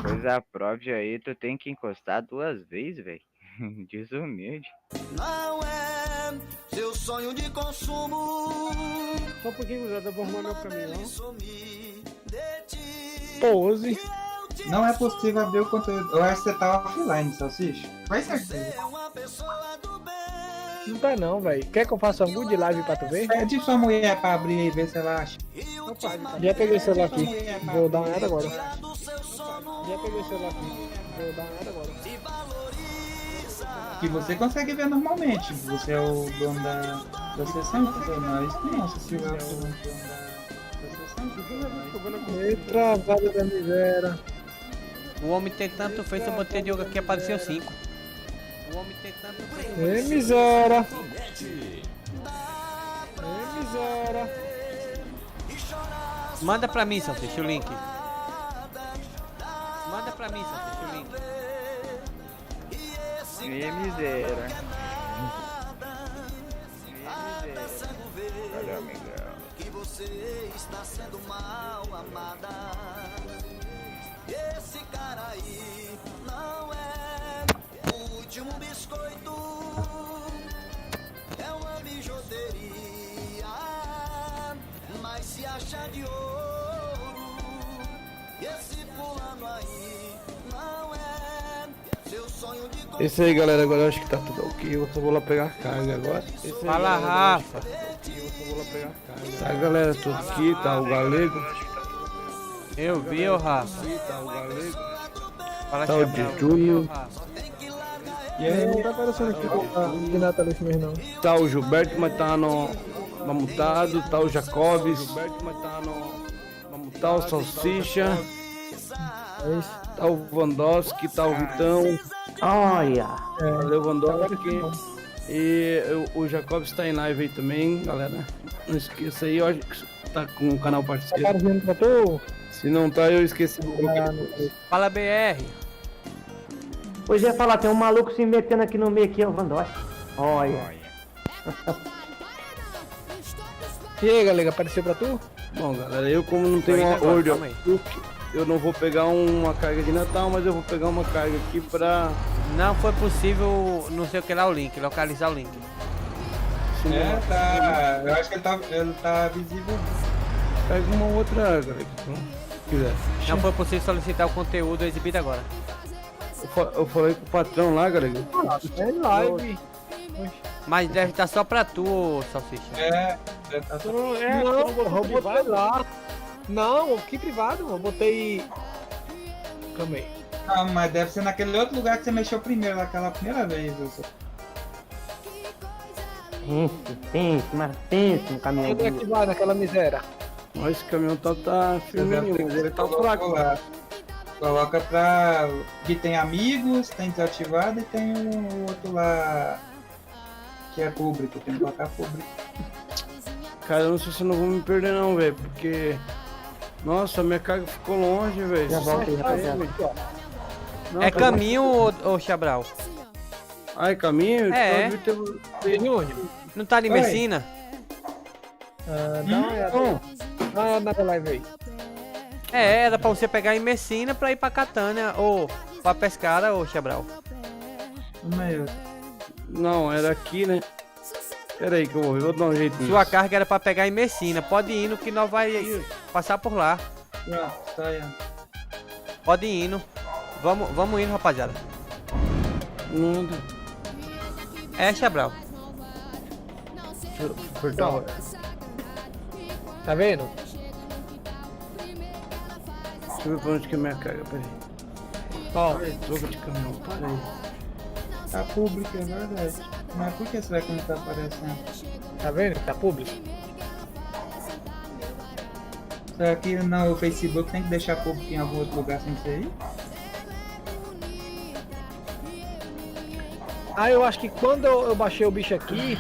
Pois aprove aí, tu tem que encostar 2 vezes, velho. Desumilde. Não é seu sonho de consumo. Só um pouquinho, Zé, eu vou arrumar meu caminho, ó. Sumir de ti. 12. Não é possível abrir o conteúdo. Eu acho que você tá offline, Salsicha. Vai certeza. É uma pessoa do bem. Não tá não, velho. Quer que eu faça um good live pra tu ver? Pede sua mulher pra abrir e ver se ela acha. Opa, já peguei o celular aqui. Vou dar uma olhada agora. Já peguei o celular aqui. Vou dar uma olhada agora. Que você consegue ver normalmente. Você é o dono da sessão, entendeu? Nós não, se você é o dono da sessão, entendeu? Eita, vaga da miséria. O homem tem tanto feito, eu botei de yoga aqui, apareceu 5. O homem tem tanto feito. Ei, miséria. Ei, miséria. Manda pra mim, Salsicha, o link. Manda pra mim, Salsicha, o link. E miséria. Valeu, amigão. Que você está sendo mal amada. Esse cara aí não é o último biscoito. É uma bijuteria, mas se acha de ouro. Esse fulano aí não é seu sonho de consumo. Esse aí, galera, agora eu acho que tá tudo ok. Eu só vou lá pegar a carga agora. Esse aí, Fala, galera, Rafa. eu só vou lá pegar a carga. Tá, galera, tô aqui, tá o Galego. Eu vi, ô Rafa. Aqui, tá o Galego. Fala, Tá o Xabral. Júnior. E aí, Não tá aparecendo aqui de natalício mesmo, não. Tá o Gilberto, mas tá no mamutado. Tá o Jacobs. Gilberto, mas tá no mamutado. O Salsicha. É isso. Tá o Vandowski, tá o Vitão. Olha, Valeu, Vandowski. E o Jacobs tá em live aí também, galera. Não esqueça aí, ó, que tá com o canal Tá parceiro. aparecendo pra tu? Se não tá, eu esqueci. Ah, não sei. Fala, BR. pois ia falar, tem um maluco se metendo aqui no meio aqui, é o Vandossi. Olha, E aí, galera, apareceu pra tu? Bom, galera, eu como não tenho Ainda uma agora, ordem, calma aí. eu não vou pegar uma carga de Natal, mas eu vou pegar uma carga aqui pra... Não foi possível, não sei o que lá, o link, localizar o link. tá. Eu acho que ele tá visível. Pega uma outra, galera, se quiser. Não foi possível solicitar o conteúdo exibido agora. Eu falei com o patrão lá, galera. É live. Mas deve estar só pra tu, ô Salsicha. Tá Tu não, eu botei lá. Não, que privado? Eu botei. Calma aí. Ah, mas deve ser naquele outro lugar que você mexeu primeiro, naquela primeira vez. pense, mas pense no caminhão. Onde é que vai naquela miséria? Mas esse caminhão tá firme, mas ele tá fraco. lá. Coloca pra. Que tem amigos, tem desativado e tem o outro lá. Que é público, tem que colocar público. Cara, eu não sei se eu não vou me perder não, velho, porque... Nossa, minha carga ficou longe, velho. Já volta aí, rapaziada. Não, É tá- caminho, ô Xabral? Ah, é caminho? É. Então, Tem onde? Não tá de Oi. Messina? Ah, dá uma olhada. Não, Dá uma olhada na live aí. É, era pra você pegar em Messina pra ir pra Catânia, ou pra Pescara, ô Xabral. não, era aqui, né? Pera aí que eu vou dar um jeito nisso. Sua carga era pra pegar em Messina. Pode ir indo que nós vai passar por lá. Pronto, tá aí. Pode ir indo. Vamos indo, rapaziada. Nada. É, Xabral. Deixa eu apertar o... Tá vendo? Deixa eu ver pra onde que é minha carga, peraí. Ó, Troca de caminhão, para aí. Tá público, é verdade. Mas por que será que não tá aparecendo? tá vendo? Tá público. Será que no Facebook tem que deixar público em algum outro lugar sem ser aí? Ah, eu acho que quando eu baixei o bicho aqui,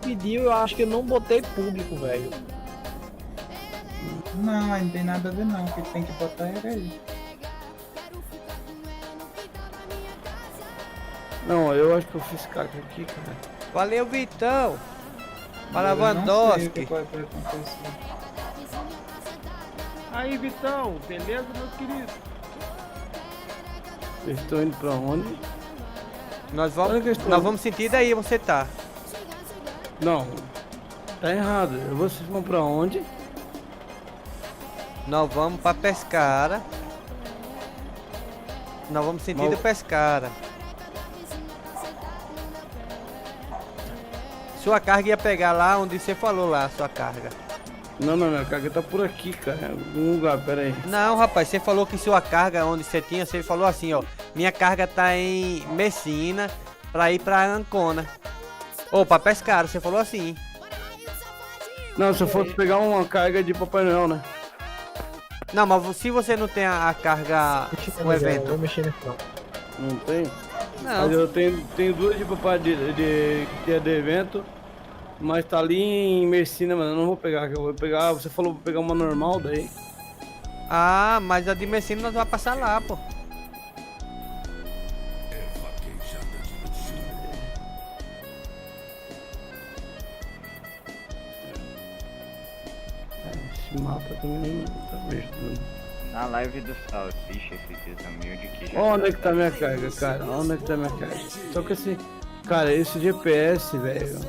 pediu, eu acho que eu não botei público, velho. Não, aí não tem nada a ver não. O que tem que botar era aí. Não, eu acho que eu fiz carga aqui, cara. Valeu, Vitão. Fala, Eu não sei o que Vandowski. pode ter acontecido. Aí, Vitão, beleza, meu querido? Vocês estão indo pra onde? Nós Olha vamos, que estou- nós vamos sentir daí você tá. Não, tá errado. Vocês vão pra onde? Nós vamos pra Pescara. Nós vamos sentido Mas- Pescara. Sua carga ia pegar lá onde você falou lá, sua carga. Não, minha carga tá por aqui, cara. Em algum lugar, pera aí. Não, rapaz, você falou que sua carga onde você tinha, você falou assim, ó. Minha carga tá em Messina pra ir pra Ancona. Ou pra Pescara, você falou assim. Não, se eu fosse pegar uma carga de Papai Noel, né? Não, mas se você não tem a carga, o evento. Vou mexer nesse não. Não tem? Não. Mas eu tenho duas de papai que é de evento, mas tá ali em Messina, mano. Eu não vou pegar, que eu vou pegar. Você falou pra pegar uma normal daí. Ah, mas a de Messina nós vamos passar lá, pô. Esse mapa também tá mesmo. Na live do Salsicha, esse desumilde que já. Onde é que tá minha carga, cara? Onde é que tá minha carga? Só que esse. Cara, esse GPS, velho.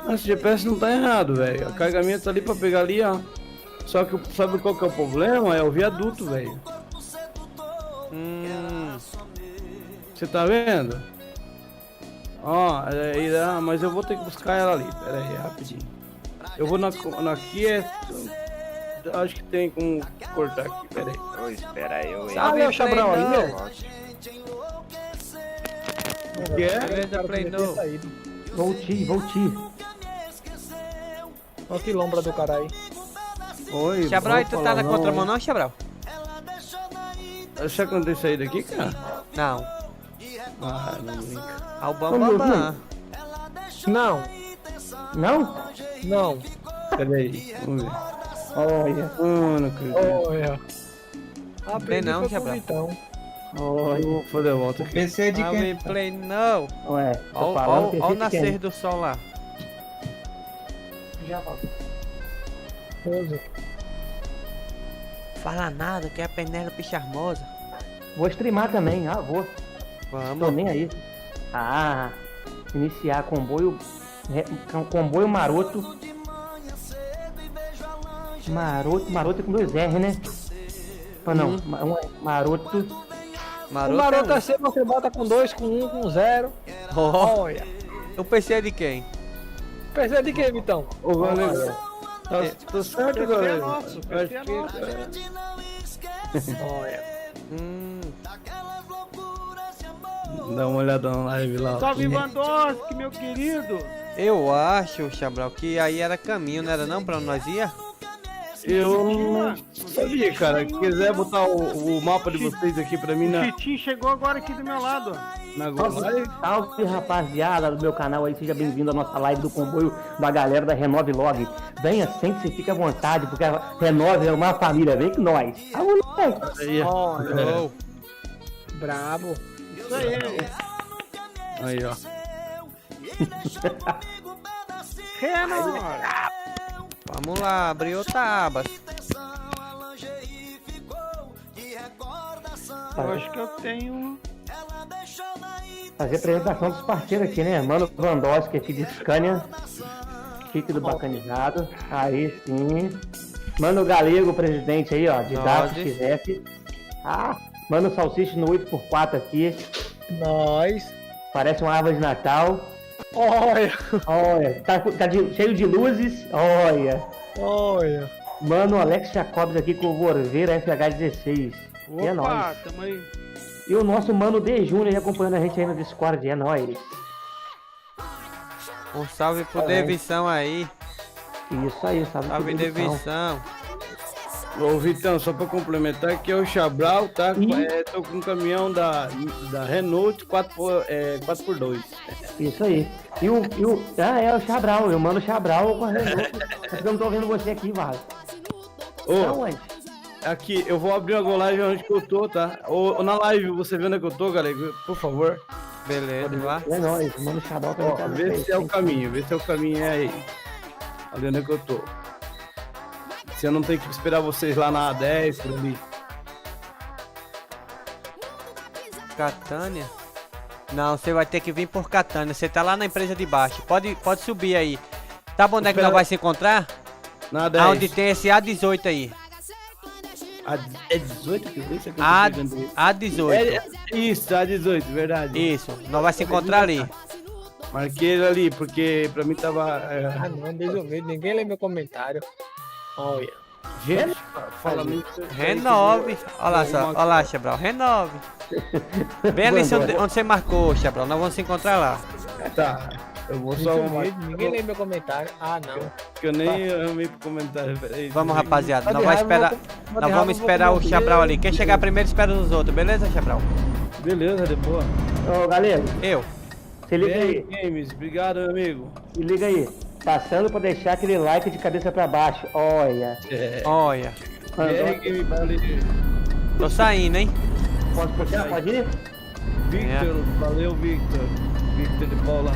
Esse GPS não tá errado, velho. A carga minha tá ali pra pegar ali, ó. Só que sabe qual que é o problema? É o viaduto, velho. Você tá vendo? Ó, mas eu vou ter que buscar ela ali. Pera aí, rapidinho. Eu vou na Kia. Acho que tem como cortar aqui, pera aí. Ô, espera aí, eu Salve, o Chabrão aí, Play ó. No. O que é? Beleza, Play No. Volti. Olha que lombra do caralho. Oi, Chabral, vou tu tá falar na não, contramão hein? não, Chabral? Você quando tem saído daqui, cara? Não. Ah, não brinca. Ao Bambambam. Não, Não? não. Pera aí, vamos ver. Olha. Não acredito. Olha. Tem não, foi com o Chabral. Vitão. Eu vou fazer a volta O aqui. PC é de Ah, quem? we play no. Ué, tô falando Olha o pensei que nascer quem? do sol lá. Já volto. Pose. Fala nada, que é a Penélope charmosa. Vou streamar também, vou. Tô Vamos. nem aí. Iniciar comboio. Comboio maroto. Maroto com 2 R, né? Ou não? Maroto. O Maroto. maroto é sempre você bota com 2, com 1, com 0. Oh, Olha. o PC é de quem? Percebe de quê, Vitão? Ô, galera. Tá certo, galera. nosso, Acho é que, nosso. cara, Olha. dá uma olhada na live lá. Salve, Vandoski, meu querido. Eu acho, Chabral, que aí era caminho, não era não? Pra onde nós ia? Eu não sabia, cara. Se quiser botar o mapa de vocês aqui pra mim na Titinho chegou agora aqui do meu lado. live. Salve, rapaziada do meu canal aí, seja bem-vindo à nossa live do comboio da galera da Renove Log. Venha, sente-se, fica à vontade, porque a Renove é uma família, vem com nós. Moleque. Aí, Olha. Oh, Brabo. Isso aí. aí, ó. Renove. vamos lá, abrir outra aba. Eu acho que eu tenho. Fazer a apresentação dos parceiros aqui, né? Mano Vandoski aqui de Scania. Chique do Bacanizado. Aí sim. Mano Galego, presidente aí, ó. De Dato Nós. XF. Mano Salsicha no 8x4 aqui. Nós. Parece uma árvore de Natal. Olha. Olha, tá cheio de luzes. Olha. Olha. Mano Alex Jacobs aqui com o Vorveira FH16. E é nóis. Opa, tamo aí. E o nosso mano D Júnior acompanhando a gente aí no Discord. É nóis. Um salve pro Parabéns. Devição aí. Isso aí, sabe? Salve, Devição. Ô, Vitão, só pra complementar, aqui é o Chabral, tá? Tô com um caminhão da Renault 4x2. Isso aí. É o Chabral, eu mando o Chabral com a Renault. Mas eu não tô vendo você aqui, Vale. Ô, onde? aqui, eu vou abrir uma live onde que eu tô, tá? Ou na live, você vendo onde que eu tô, galera, por favor. Beleza, lá. É nóis, mano o Chabral Ó, também. vê se é o caminho, é aí. Olha onde que eu tô. Se eu não tenho que esperar vocês lá na A10, por ali. Catânia? Não, você vai ter que vir por Catânia. Você tá lá na empresa de baixo. Pode subir aí. Tá bom, onde é que nós vai se encontrar? Na A10. Aonde tem esse A18 aí. É 18 que eu disse? A18. Isso, A18, verdade. Isso, nós vai se encontrar ali. Marquei ele ali, porque pra mim tava... Ah, não, desumilde. Ninguém lê meu comentário. Olha. Gente, fala muito... Renove. Olha lá, Chabral. Renove. Bem ali onde você marcou, Chabral. Nós vamos se encontrar lá. Tá, eu vou só... Ninguém lê meu comentário. Ah, não. Que eu nem amei pro comentário, peraí. Vamos, rapaziada. Nós vamos esperar o Chabral ali. Quem chegar primeiro espera os outros, beleza, Chabral? Beleza, de boa. Ô, galera, Eu. se liga aí. Games, obrigado, meu amigo. Se liga aí. Passando pra deixar aquele like de cabeça pra baixo. Olha. Olha. Game, valeu. Tô saindo, hein? Posso puxar? Pode ir? Victor, valeu, Victor. Victor de Paula.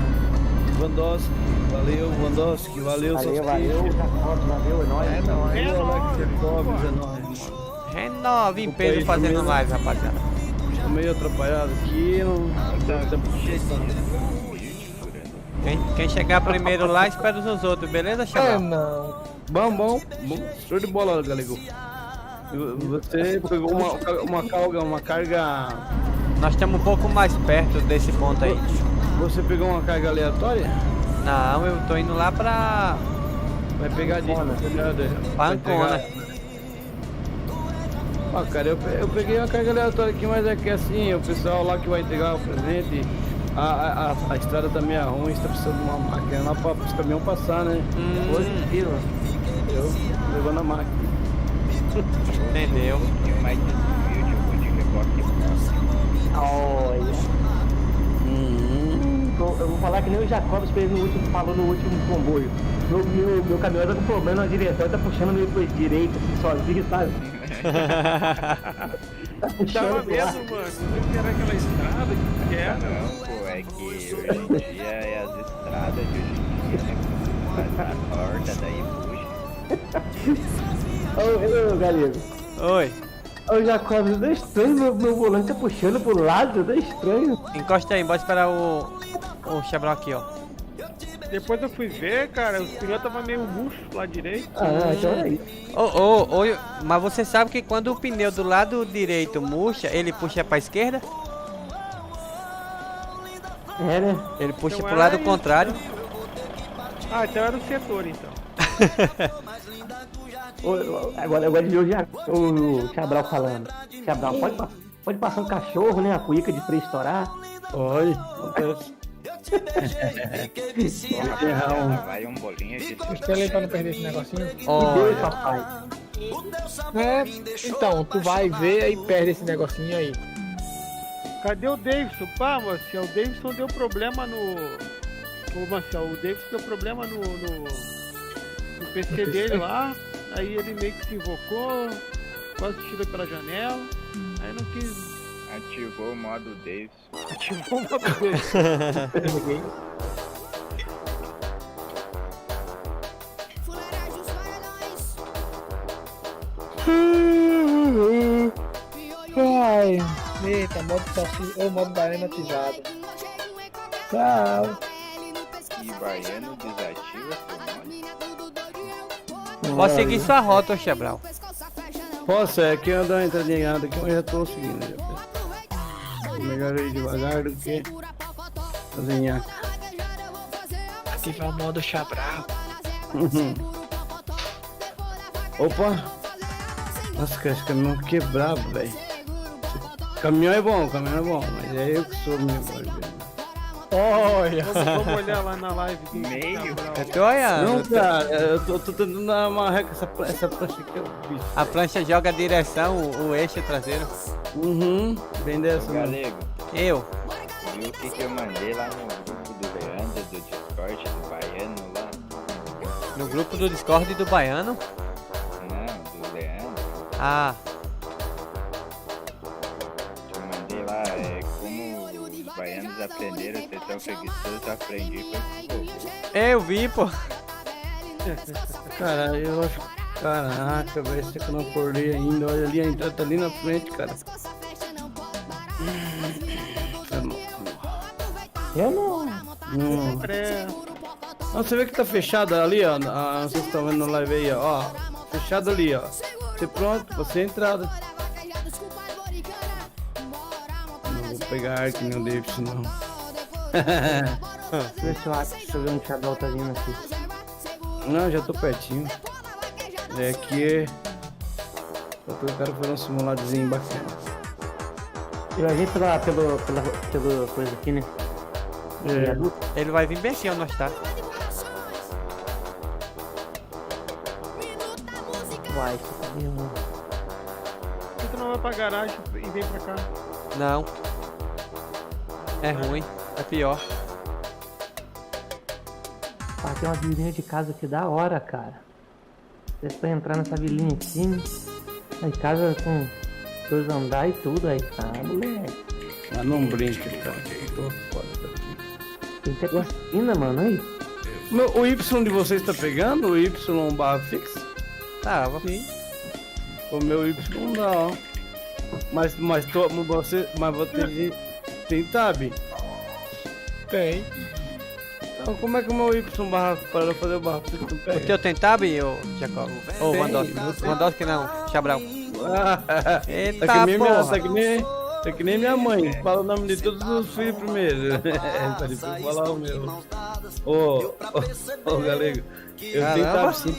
Vandowski, valeu, Vandowski, valeu, Valeu, valeu. Valeu, é nóis. Valeu, Alex Jacobs, é nóis. Renove em peso fazendo live, rapaziada. Tô meio atrapalhado aqui, Quem chegar primeiro lá, espera os outros, beleza, Ah, Chabral? não. Bom. Show de bola, galego. Você pegou uma carga... Nós estamos um pouco mais perto desse ponto aí. Você pegou uma carga aleatória? Não, eu tô indo lá pra Vai pegar de Ancona. Ah, cara, eu peguei uma carga aleatória aqui, mas é que assim, o pessoal lá que vai entregar o presente, a estrada tá meio ruim, está precisando de uma máquina lá para os caminhões passar, né? Positivo. Eu levando a máquina. Entendeu? E o mais desumilde, eu vou de reboque. Olha. Eu vou falar que nem o Jacobs fez falou no último comboio. Meu caminhão tá com problema na direção, tá puxando meio pra direita, assim, sozinho, sabe? Tá puxando Tava pro lado. mesmo, mano. Não era aquela estrada que era. Não, pô, é que hoje em dia é as estradas de hoje em dia, né? Corta, daí puxa. Ô, galera. Oi. Ô, Jacobs, tá estranho, meu volante tá puxando pro lado, tá estranho. Encosta aí, bora esperar o Chabral aqui, ó. Depois eu fui ver, cara, os pneus tava meio murcho lá direito. Ah, então é isso. Mas você sabe que quando o pneu do lado direito murcha, ele puxa pra esquerda? É, né? Ele puxa Então pro lado era contrário. Ah, então era o setor, então. Agora eu gosto de ver o Chabral falando. Chabral, pode passar um cachorro, né? A cuíca de freio estourar. Oi. Vai um bolinho de Espera aí pra não perder esse negocinho. Deus, papai. É, então, tu vai ver e perde esse negocinho aí. Cadê o Davidson? Pá, Marcel, o Davidson deu problema no... Ô, Marcel, o Davidson deu problema no PC dele lá. Aí ele meio que se invocou, quase tirou pela janela. Aí não quis... Ativou o modo Davis. Ativou o modo dele. Ai, eita, modo saci, ou modo baiano ativado. Tchau. E baiano desativa seu modo. Pode seguir sua rota, ô Chabral. Posso, é que eu dou uma entradinha errada aqui, mas já tô seguindo. Melhor ir devagar do que cozinhar. Ativar o modo Chabral. Opa! Nossa, cara, esse caminhão que é brabo, velho. Caminhão é bom, mas é eu que sou meio barbeiro. Olha. Vamos olhar lá na live do Meio. Eu tô olhando. Não, cara, eu tô tentando dar uma reca essa prancha aqui, ó, bicho. A prancha joga a direção, o eixo traseiro. Bem dessa, mano. Galego, Eu. viu o que eu mandei lá no grupo do Leandro, do Discord, do Baiano lá? No grupo do Discord do Baiano. Não, do Leandro. Ah, Eu mandei lá, como os baianos aprenderam a ser tão preguiçosos, aprendi foi com o robô. eu vi, pô. Cara, eu acho. Caraca, velho, você que eu não acordei ainda. Olha ali, a entrada tá ali na frente, cara. Eu não. É, Você vê que tá fechado ali, ó. Vocês estão vendo no live aí, ó. Fechado ali, ó. Você pronto, você é entrada. Não vou pegar ar que nem o Davidson, não. Deixa eu ver se eu acho que um Xabral tá vindo aqui. Não, já tô pertinho. É aqui. Só que o cara foi um simuladozinho bacana. Eu a gente pelo coisa aqui, né? É. Ele vai vir bem aqui onde nós tá. Vai, você tá vendo? por que tu não vai pra garagem e vem pra cá? Não. É ruim. É pior. Pá, tem uma vilinha de casa aqui da hora, cara. Você pra entrar nessa vilinha aqui, né? Aí casa com 2 andares e tudo aí, tá, moleque. Ah, não brinca, cara. Eu tô fora daqui. Tem até piscina, mano, aí. O Y de vocês tá pegando? O Y barra fixo? Tava. Sim. O meu Y não dá, ó. Mas você tem tab? Tem. Então como é que o meu Y barra para fazer o barra fixo não O pega? teu tem tab, ô Jacob? Ô, Vandowski não. Chabral. Eita, Tá porra. que nem minha mãe. Fala o nome de todos os filhos primeiro. Tá difícil falar o meu. Ô, galego. Eu tenho Caramba. tab sim.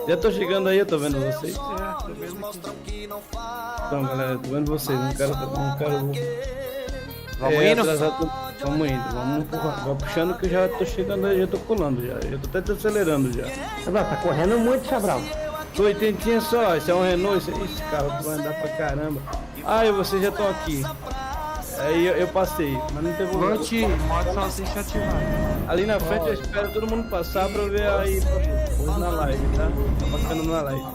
Já tô chegando aí, eu tô vendo vocês. Então, galera, tô vendo vocês. Não quero. Vamos indo? Vamos indo, vamos empurrar. Vai puxando que eu já tô chegando aí, já tô colando já. Já tô até acelerando já. Tá correndo muito, Xabral. Tô 80 só, esse é um Renault, esse carro vai andar pra caramba. Ah, e vocês já estão aqui. Aí eu passei, mas não teve problema. modo salsicha ativado. Ali na frente eu espero todo mundo passar pra eu ver aí na live, tá? Tá passando na live.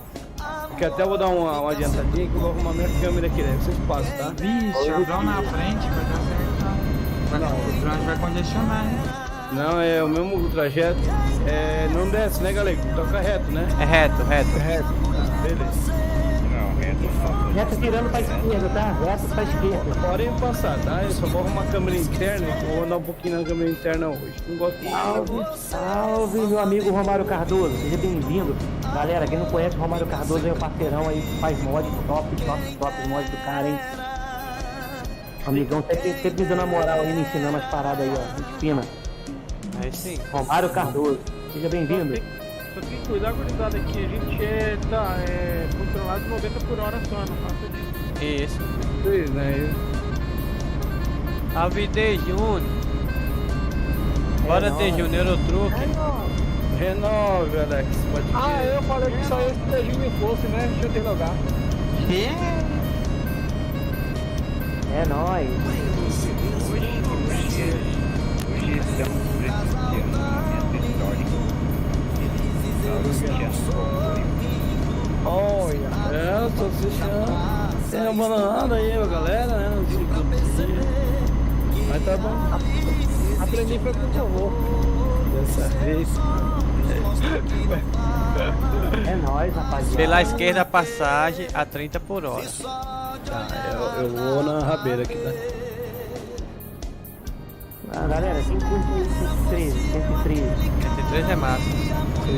Porque até eu vou dar uma adiantadinha que eu vou arrumar minha câmera aqui, né? Vocês passam, tá? Vixe, Xabral na frente, vai dar certo. Não, o trânsito vai congestionar, né? Não, é o mesmo trajeto. Não desce, né, galera? Toca reto, né? É reto. Beleza. Não, reto. Reto virando pra esquerda, tá? Reto pra esquerda. Podem passar, tá? Eu só vou arrumar a câmera interna, que eu vou andar um pouquinho na câmera interna hoje. Não gosto de... Salve, meu amigo Romário Cardoso. Seja bem-vindo. Galera, quem não conhece o Romário Cardoso é o parceirão aí que faz mod top mod do cara, hein? Amigão sempre me dando a moral aí, me ensinando as paradas aí, ó. Gente fina. Aí sim. Romário Cardoso. Seja bem-vindo. Só tem que cuidar, gurizada, aqui. A gente é controlado 90 por hora só, não passa disso. Isso. Pois, né? Avide Júnior. Bora ter Júnior, Eurotruque. Renove, Alex. Pode ir. Eu falei que só esse regime fosse, né? Deixa eu ter lugar. É nóis. Hoje estamos presenciando um momento histórico. Olha, eu tô assistindo. Tem abandonado aí a galera, né? Não sei como. Mas tá bom. Aprendi foi com o avô. Dessa vez. É nóis, rapaziada. Pela esquerda, passagem a 30 por hora. Tá, eu vou na rabeira aqui, tá? Ah, galera, quem curte 113? 103 é massa.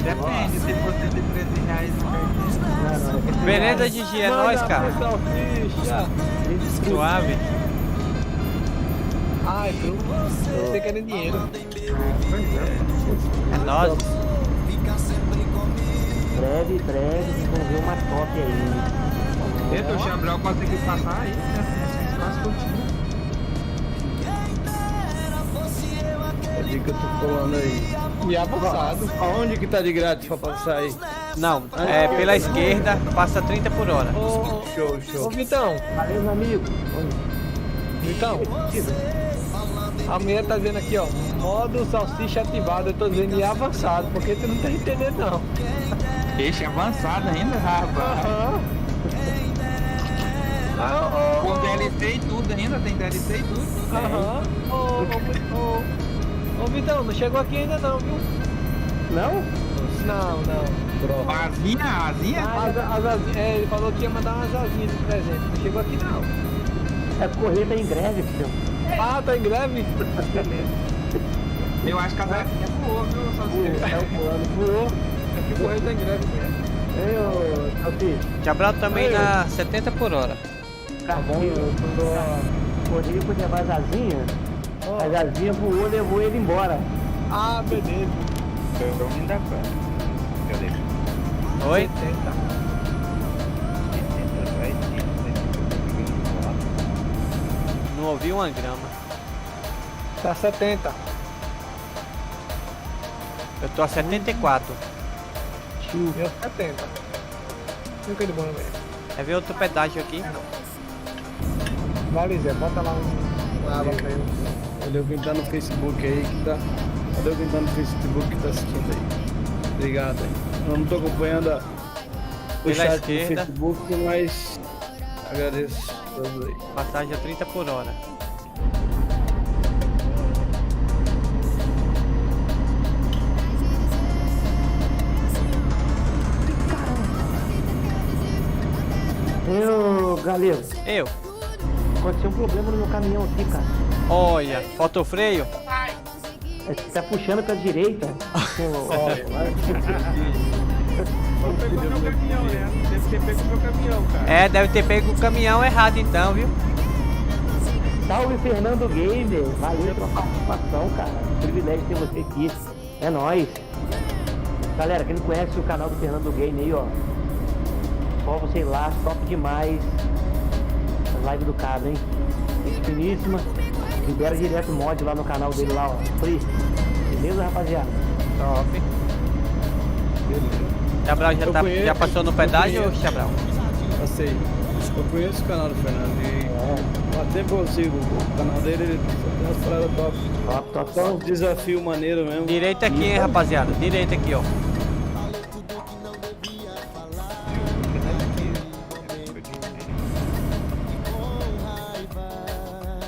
Depende, se for R$113 no cartão. Veneza Gigi, é nóis, cara. Salsicha. Suave. Ai, truco. Você querendo dinheiro. É nóis. Breve, vocês vão ver uma top aí. Eita, o Xabral conseguiu passar aí, né? Quase curtindo. Pode ir que eu tô colando aí. E avançado. Aonde que tá de grátis pra passar aí? Não, é pela esquerda, passa 30 por hora. Show. Ô, Vitão. Valeu, meu amigo. Vitão. A mulher tá dizendo aqui, ó. Modo salsicha ativado. Eu tô dizendo e avançado, porque tu não tá entendendo, não. Peixe avançado ainda, rapaz. Aham. Com DLC e tudo ainda, tem DLC e tudo. Aham. Ô, Vitão, não chegou aqui ainda não, viu? Não? Não. Pro. Asinha? Ele falou que ia mandar umas asinhas de presente. Não chegou aqui não. É correr tá em greve, filho. Ah, tá em greve? Eu acho que a asinha voou, viu? É o plano. Voou. Aqui o correio tá em greve mesmo. Ei, ô, Salsicha. Cabral também na 70 por hora. Cartinho, correio podia levar as asinhas. As asinhas voou, levou ele embora. Ah, beleza. Eu ainda quanto? Cadê? Oi? 70. 70 vai ter. Não ouvi uma grama. Tá 70. Eu tô a 74. Deu 70. Fica de boa mesmo. Quer ver outro pedágio aqui? Vale, Zé, bota lá uma água pra ele. Valeu quem tá no Facebook aí que tá. Valeu quem tá no Facebook que tá assistindo aí. Obrigado aí. Eu não tô acompanhando o Pela chat esquerda. do Facebook, mas agradeço a todos aí. Passagem a 30 por hora. Ô, Galego, Eu. aconteceu um problema no meu caminhão aqui, cara. Olha, falta o freio. É que tá puxando pra direita. Pegou meu caminhão, né? Deve ter pego meu caminhão, cara. É, deve ter pego o caminhão errado então, viu? Salve, Fernando Gamer. Valeu pela participação, cara. Privilégio ter você aqui. É nóis. Galera, quem não conhece o canal do Fernando Gamer aí, ó. Só você ir lá, top demais. A live do cara, hein? Gente finíssima. Libera direto mod lá no canal dele lá, ó. Free. Beleza, rapaziada? Top. Cabral já, Eu conheço, já passou no pedágio, conheço. Cabral? Passei. Eu conheço o canal do Fernando e há tempo eu sigo o canal dele, ele tem umas paradas top. Top, Só um desafio maneiro mesmo. Direita aqui, hein, rapaziada. Direita aqui, ó.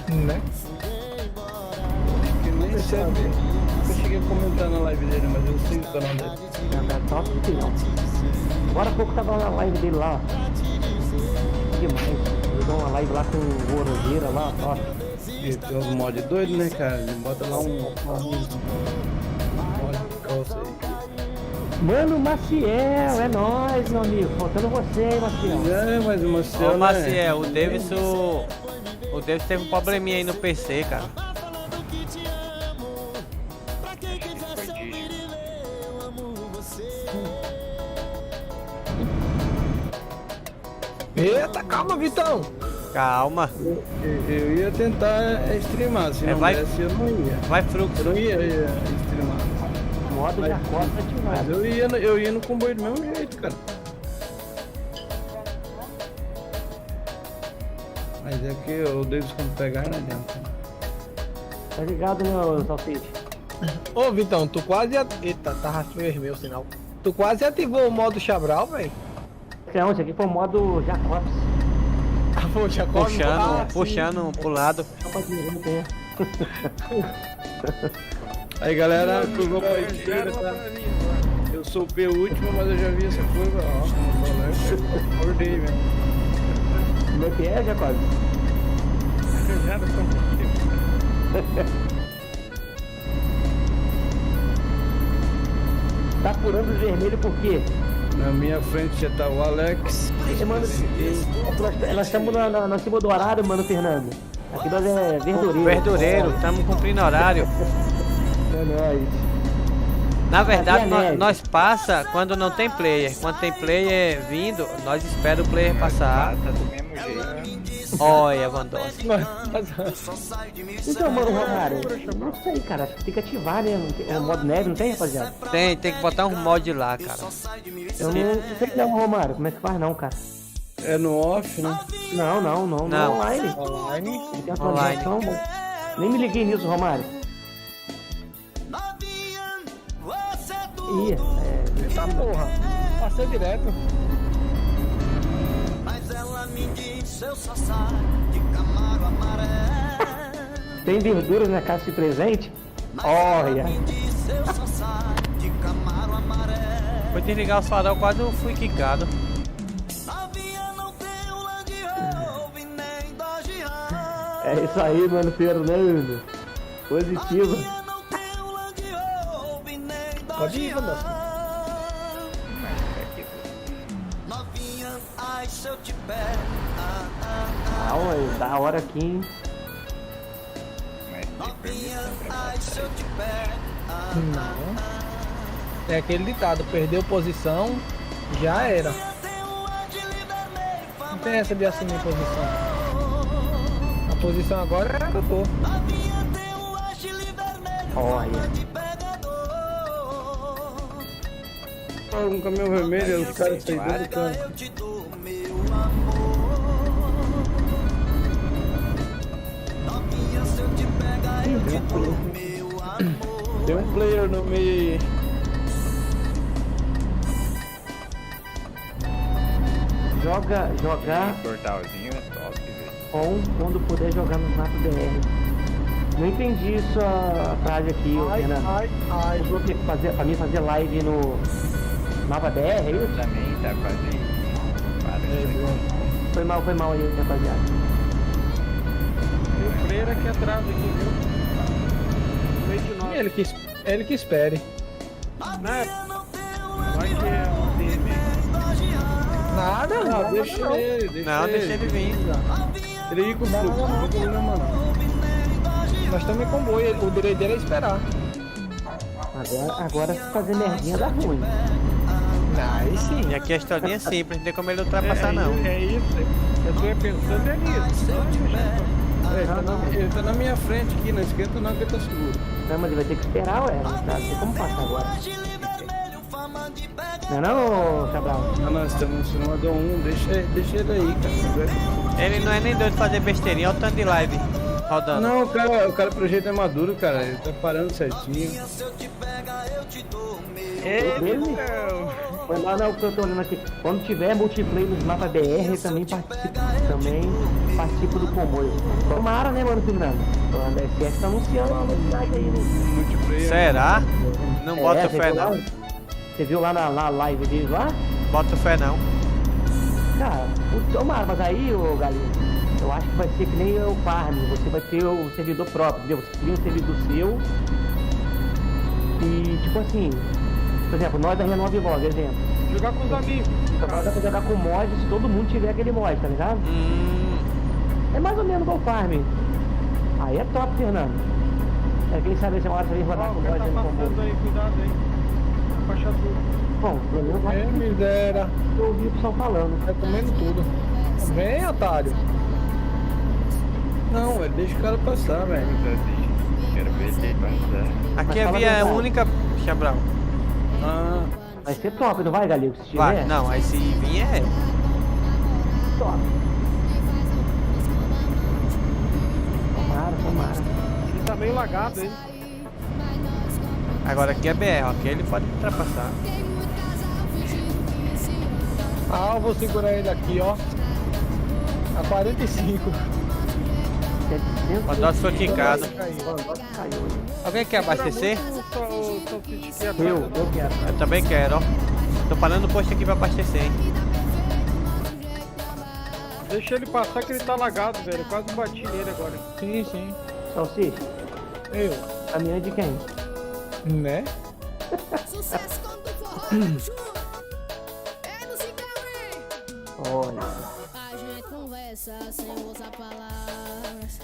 Né? Que nem sabe. Eu cheguei a comentar na live dele, mas eu sigo o canal dele. Tá top, filhão. Agora há pouco tava na live dele lá, ó. Demais. Ele deu uma live lá com o Orozeira lá, top. E tem uns mods doidos, né, cara? Ele bota lá um mod de calça aí. Mano, Maciel, é nóis, meu amigo. Faltando você, hein, Maciel. É, mas o Maciel, Ô, Maciel, o Davis teve um probleminha aí no PC, cara. Eita, calma, Vitão. Calma. Eu ia tentar streamar, se não vai- desse eu não ia. Vai fluxo. Eu não ia streamar. Modo Mas- Jacota Mas ativado. eu ia no comboio do mesmo jeito, cara. Mas é que o Davis quando pegar não adianta. Tá ligado, meu Salsicha? Ô, Vitão, tu quase... Eita, tava vermelho o sinal. Tu quase ativou o modo Chabral, velho. Não, isso aqui foi o modo Jacopes. Ah, pô, já corre. Puxando pro lado. Só pra dizer, não tem. Aí galera, curvou pra esquerda, tá? Eu sou o P último, mas eu já vi essa curva, ó. Acordei mesmo. Como é que é, Jacopes? Tá furando o vermelho por quê? Na minha frente já tá o Alex. Mano, nós estamos na cima do horário, mano, Fernando. Aqui nós é verdureiro. Verdureiro, estamos cumprindo horário. É nóis. Na verdade, Aqui é neve. nós passa quando não tem player. Quando tem player vindo, nós espera o player passar. Tá do mesmo jeito. Olha, Vandossi. Então, mano, Romário, não sei, cara. Acho que tem que ativar, né? Não tem- O modo neve, não tem, rapaziada? Tem que botar um mod lá, cara. Eu não sei não, Romário. Como é que faz, não, cara? É no off, né? Não. Não. Online. Online. Ele tem atualização, mano. Nem me liguei nisso, Romário. Ih, Eita porra. Passei direto. Mas ela me disse, eu só saio de Camaro amarelo. tem verduras na caixa de presente? Olha. Me disse, eu só saio de Camaro amarelo. Foi desligar o farol, quase eu fui quicado. Novinha não tem o Land Rover nem Dodge Ram. É isso aí, mano, Fernando. Positivo. Novinha não tem o Land Rover nem Pode Dodge ir, Vandosco. Ram. Novinha, ai se eu te pego. Olha, da hora aqui, hein? Mas tem Novinha, permissão pra ai se eu te pego. Não. É aquele ditado, perdeu posição, já era. Tem um ar de vermelho, Não tem essa de assumir posição. A posição agora é a que eu tô. novinha tem um ar de vermelho, Olha. de pegador. Um caminhão vermelho, os caras saíram do campo. Eu te dou meu amor. Novinha, se eu te pegar, eu te dou meu amor. Tem um player no meio aí. Jogar Esse portalzinho é top, velho. com quando puder jogar no Nato BR. Não entendi sua frase aqui, ô, Fernando. ai. Usou que pra mim fazer live no Mapa BR, é isso? Também tá quase aí. Para isso aqui. Foi mal aí, rapaziada. Tem o player aqui atrás, aqui, viu? No meio de nós. Ele que espere. Né? Vai que é o DM. Nada, Não, deixa ele, Não, deixa ele vir. Ele ir com o fluxo, não tem problema não. nós estamos em comboio, o direito dele é esperar. Agora se fazer merdinha dá ruim. Aí sim. E aqui a historinha é simples, não tem como ele ultrapassar não. É isso. Eu tô pensando é nisso. Ele tá na minha frente aqui, não esquenta não que ele tá seguro. Não, mas ele vai ter que esperar, ué. Não tem como passar agora. Não é não, Cabral? Ah, nós estamos no modo 1, deixa ele aí, cara. Ele não é nem doido de fazer besteirinha, olha o tanto de live rodando. Não, o cara pro jeito é maduro, cara. Ele tá parando certinho. Foi lá não, que eu tô olhando aqui. Quando tiver multiplayer nos mapas BR, também participo do comboio. Tomara, né, mano, Fernando? O André CS tá anunciando uma novidade aí, né? Multiplayer. Será? Não bota você fé viu lá? não. Você viu lá na live deles lá? Bota fé não. Cara, tomara, mas aí, ô Galinho, eu acho que vai ser que nem o Farm. Você vai ter o servidor próprio, entendeu? Você cria um servidor seu. E, tipo assim, por exemplo, nós da Renove Vlog, exemplo. Jogar com os amigos. Só dá pra jogar com mod se todo mundo tiver aquele mod, tá ligado? É mais ou menos igual o Farm. Aí é top, Fernando. É quem sabe se uma hora você vem rodar Ó, com o mod cara aí tá no combo. passando aí, cuidado aí. Faixa azul. Bom, pelo menos É miséria. eu ouvi o pessoal falando. Tá comendo tudo. Vem, otário. Não, velho, deixa o cara passar, velho. Quero ver se ele passar. Aqui Mas a fala via é a verdade. única, Cabral. Ah, Vai ser top, não vai, Galego? Se tiver, Vai, não, aí se vir é. top. Tomara. Ele tá meio lagado, hein? Agora aqui é BR, ó, aqui ele pode ultrapassar. Ah, eu vou segurar ele aqui, ó. A 45. O Dodge foi quicado. Caiu. Alguém quer abastecer? Eu quero. Eu também quero, ó. Tô parando no posto aqui pra abastecer, hein? Deixa ele passar que ele tá lagado, velho. Eu quase bati nele agora. Sim, sim. Salsicha, Eu. caminhão de quem? Né? Olha. A gente conversa sem usar palavras.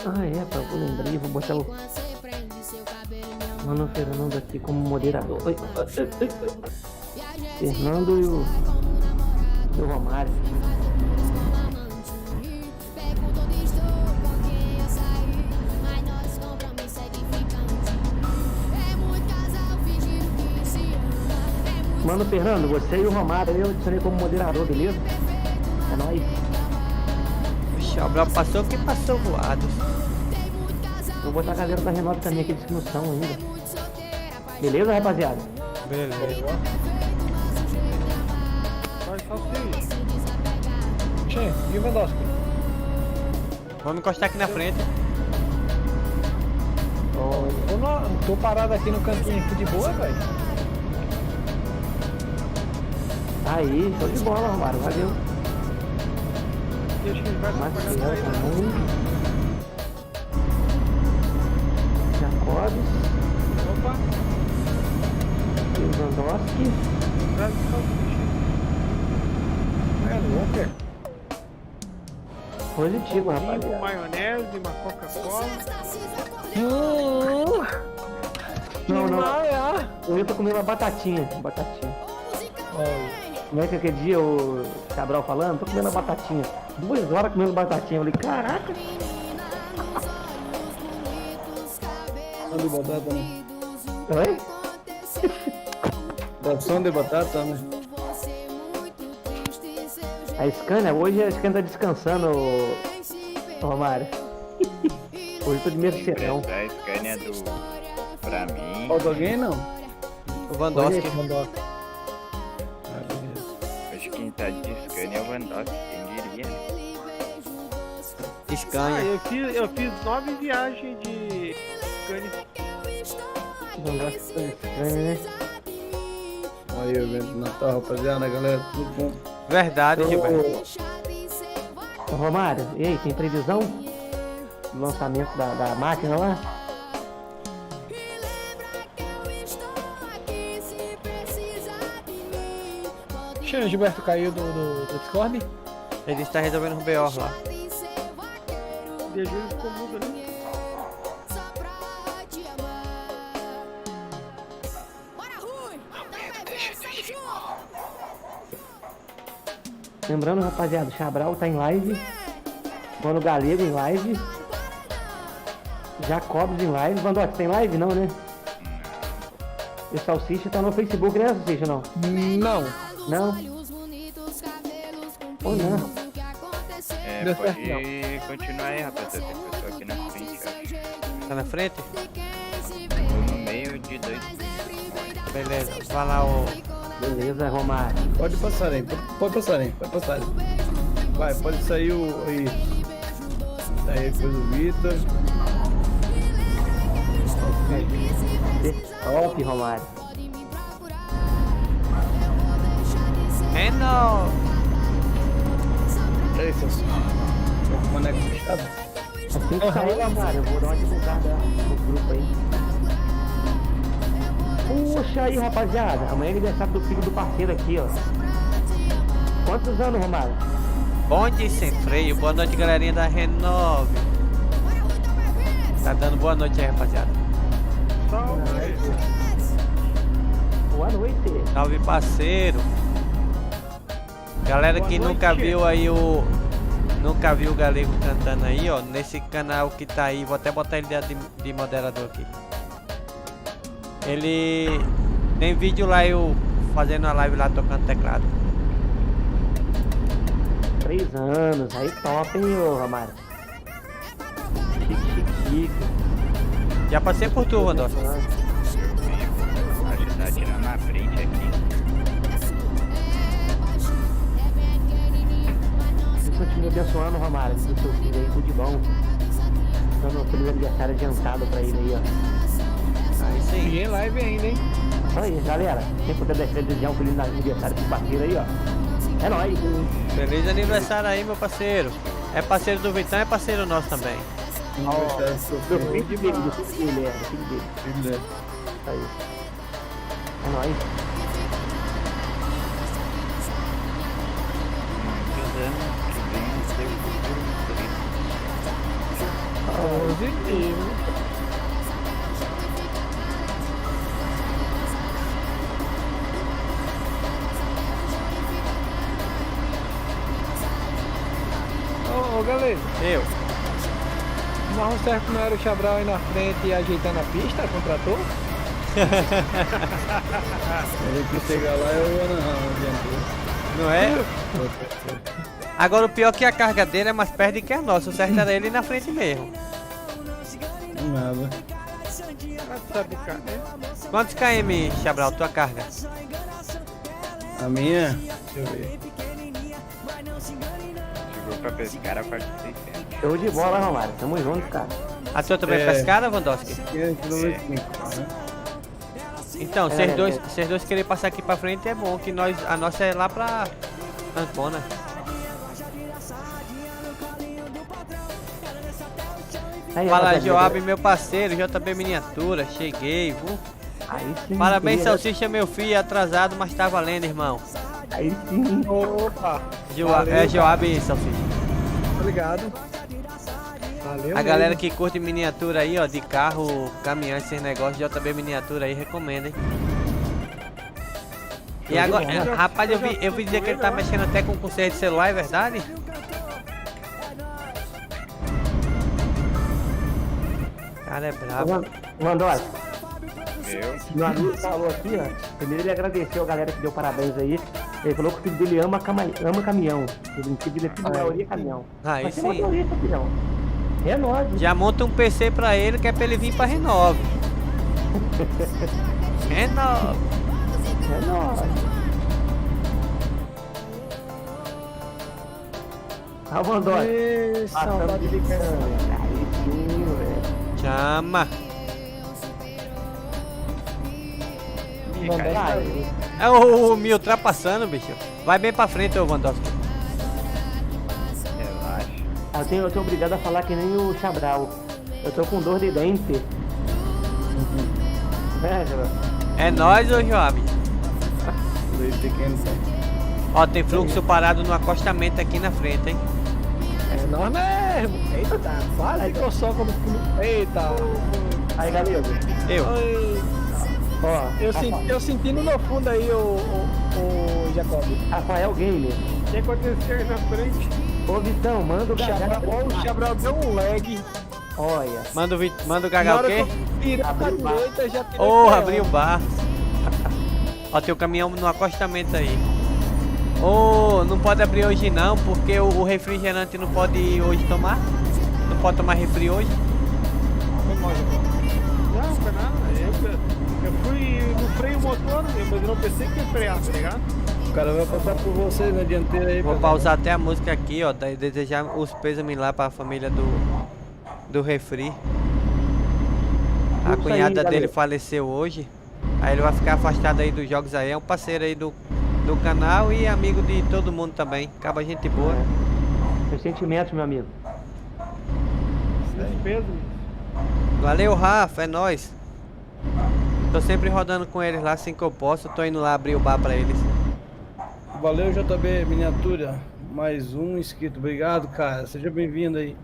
Ah, é, pá, eu lembrei, vou botar o Quando você prende seu cabelo, minha mão. Mano Fernando aqui como moderador. Oi. Fernando e o Romário. Mano Fernando, você e o Romário, eu adicionei como moderador, beleza? É nóis. Vixe, o Cabral passou que passou voado. Eu vou botar a galera da Renove também aqui de não são ainda. Beleza, rapaziada? Beleza. Vai só se. Tchê, e o Vandosco? Vamos encostar aqui na frente. Tô parado aqui no cantinho aqui de boa, velho. Aí, show de bola, Romário. Valeu. E acho que ele vai atrapalhar Maciel mais. também. Jacobs. Opa, Lewandowski. traz o salsicha. É Walker. Positivo, Vinho com rapaziada. maionese, uma Coca-Cola. Não, não. Ah, Eu tô comendo uma batatinha. Batatinha. Não é que aquele dia o Cabral falando? Tô comendo uma batatinha. 2 horas comendo batatinha. Eu falei, caraca. Ração de batata, né? Oi? Ração de batata, né? A Scania, hoje a Scania tá descansando, ô Romário. Hoje eu tô de merceirão. A Scania pra mim. Falta alguém, não? O Vandowski. Ah, beleza. Acho que quem tá de Scania é o Vandowski, quem diria. Ah, Scania. eu fiz 9 viagens de Scania. Não gosto de Scania, né? Aí, evento de Natal, rapaziada, galera, tudo bom? Verdade, Gilberto. Ô Romário, e aí, tem previsão do lançamento da máquina lá? O Gilberto caiu do Discord. Ele está resolvendo o BO lá. De Júlio ficou mudo, né? Lembrando, rapaziada, o Cabral tá em live. Mano Galego em live. Jacobs em live. Vandote, tem live? Não, né? E o Salsicha tá no Facebook, né, Salsicha? Não? Não. Não? Ou não? É, Deu pode certo, continuar aí, rapaziada. Tem pessoa aqui na frente, acho. Tá na frente? Tô no meio de 2. Beleza. Vai lá, o. Beleza, Romário. Pode passar aí, pode passar aí, pode passar aí. Vai, pode sair o. Aí. Aí depois o Vitor. Top, Romário. Reno! É isso, assim. Tô com o maneco fechado. Assim que sair, Romário, eu vou dar uma divulgada no grupo aí. Puxa aí, rapaziada. Amanhã é aniversário do filho do parceiro aqui, ó. Quantos anos, Romário? Bonde sem freio. Boa noite, galerinha da Renove. Tá dando boa noite aí, rapaziada. Salve! Boa noite. Salve, parceiro. Galera Boa que noite. nunca viu aí o. Nunca viu o Galego cantando aí, ó. Nesse canal que tá aí. Vou até botar ele de moderador aqui. Ele tem vídeo lá eu fazendo a live lá tocando teclado. 3 anos. Aí top, hein, ô Romário? Chique. Já passei por tu, Vandolfo. Acho que tá tirando na frente aqui. Deus continue abençoando, Romário. Do seu filho aí, tudo de bom. Dando um feliz aniversário adiantado pra ele aí, ó. Aí sim. E em live ainda, hein? Isso aí, galera. Quem puder desejar um feliz aniversário pro parceiro aí, ó. É nóis. Feliz aniversário aí, meu parceiro. É parceiro do Vitão, é parceiro nosso também. Aniversário do seu Do filho. filho dele, do filho dele, do filho dele. Filho dele. Isso aí. É nóis. Muitos anos que vem o seu futuro Positivo. Ô, galera, Eu. mas o certo não era o Cabral aí na frente e ajeitando a pista? Contratou? Ele que chegar lá eu vou na Não é? Agora o pior é que a carga dele é mais perto do que a nossa. O certo era ele ir na frente mesmo. Nada. Sabe, cara, né? Quantos km, Cabral, tua carga? A minha? Deixa eu ver. Chegou pra pescar a parte de 600. Show de bola, Romário. Tamo junto, cara. A tua também é É. pescada, Vandowski? 595, né? Então, vocês dois querem passar aqui pra frente é bom, que a nossa é lá pra Ancona. Aí, Fala, rapaziada, Joab, meu parceiro, JB Miniatura, cheguei, viu? Aí sim. Parabéns, queria- Salsicha, meu filho, atrasado, mas tá valendo, irmão. Aí sim. Opa, É Joab, Salsicha. obrigado. Valeu. A galera que curte miniatura aí, ó, de carro, caminhão, esses negócios, JB Miniatura aí, recomenda, hein? E agora, rapaz, eu vi dizer que ele tá mexendo até com conserto de celular, é verdade? Cara, é brabo. Mandói, Eu? meu amigo falou aqui, ó. Primeiro ele agradeceu a galera que deu parabéns aí. Ele falou que o filho dele ama caminhão. Ele filho dele é filho da maioria caminhão. Aí Mas tem sim. motorista, filhão. Renove. Já monta um PC pra ele, que é pra ele vir pra Renove. Renove. Renove. Ah, Mandói. Ei, Passando saudade de de cana. Aí sim, velho. Chama. Mandói. É o me ultrapassando, bicho. Vai bem pra frente, ô Vandowski. Relaxa. Eu tenho obrigado a falar que nem o Chabral. Eu tô com dor de dente. É, Chabral. É nóis, ô Joab. Dois pequenos, Ó, tem fluxo parado no acostamento aqui na frente, hein? É nós mesmo. Eita, tá. Quase que eu só como. Eita. Aí, galera. Eu. Oi. Ó, Eu senti no meu fundo aí o Jacob. Rafael Gamer. O que aconteceu aí na frente? Ô, Vitão, manda o Gagá. O Chabral deu um lag. Olha. Manda o Na Gagá o hora quê? que eu tirei pra Abriu o bar. direita, já tirei Ô, pra abriu o bar. Ó, tem o caminhão no acostamento aí. Ô, não pode abrir hoje não, porque o refrigerante não pode hoje tomar. Não pode tomar refri hoje. Não, foi nada. Eu fui no freio motor, mas eu não pensei que ia frear, tá ligado? O cara vai passar por você na dianteira aí, Vou pessoal. pausar até a música aqui, ó. Desejar os pêsames lá pra família do refri. A Isso aí, cunhada galera. dele faleceu hoje. Aí ele vai ficar afastado aí dos jogos aí. É um parceiro aí do canal e amigo de todo mundo também. Acaba gente boa. Meus sentimentos, meu amigo. Peso. Valeu, Rafa, é nóis. Tô sempre rodando com eles lá assim que eu posso. Tô indo lá abrir o bar pra eles. Valeu, JB Miniatura. Mais um inscrito. Obrigado, cara. Seja bem-vindo aí.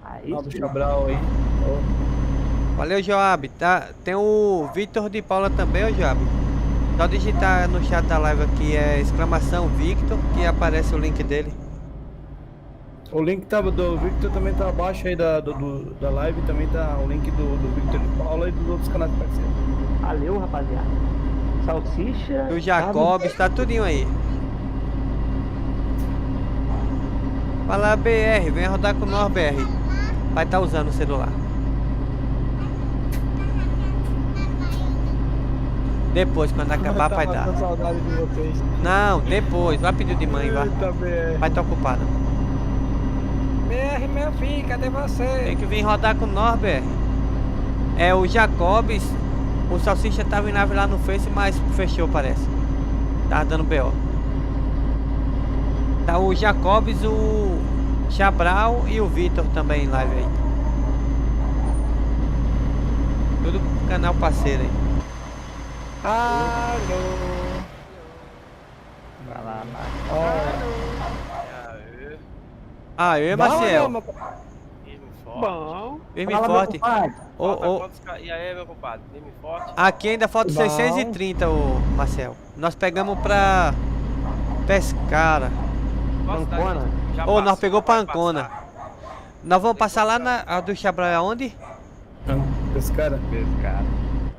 Aí, Lá do sim. Chabral aí. Valeu, Joab. Tá, tem o Victor de Paula também, ó, Joab. Só digitar no chat da live aqui, exclamação Victor, que aparece o link dele. O link do Victor também tá abaixo aí da live. Também tá o link do Victor de Paula e dos outros canais parceiros. Valeu, rapaziada. Salsicha. O Jacobs, tá tudinho aí. Fala, BR, vem rodar com nós, BR. Vai estar usando o celular. Depois, quando acabar, vai dar. Com saudade de vocês. Não, depois. Vai pedir de mãe, vai. Eita, BR. Vai estar ocupado. BR, meu filho, cadê você? Tem que vir rodar com nós, BR. É o Jacobs. O Salsicha tava em live lá no Face, mas fechou, parece. Tava dando BO. Tá o Jacobs, o Chabral e o Vitor também em live aí. Tudo canal parceiro aí. Alô. Vai lá, vai. Ah, eu e Maciel. Bom, Bom. Firme e Fala, meu forte. compadre. E aí, meu compadre? Firme e forte? Aqui ainda falta Bom. 630, ô Marcel. Nós pegamos pra Pescara. Qual cidade? Ancona. Já Ou nós passou, pegou pra vai Ancona. passar. Nós vamos passar lá na a do Chabral é onde? Esse cara. Pescar.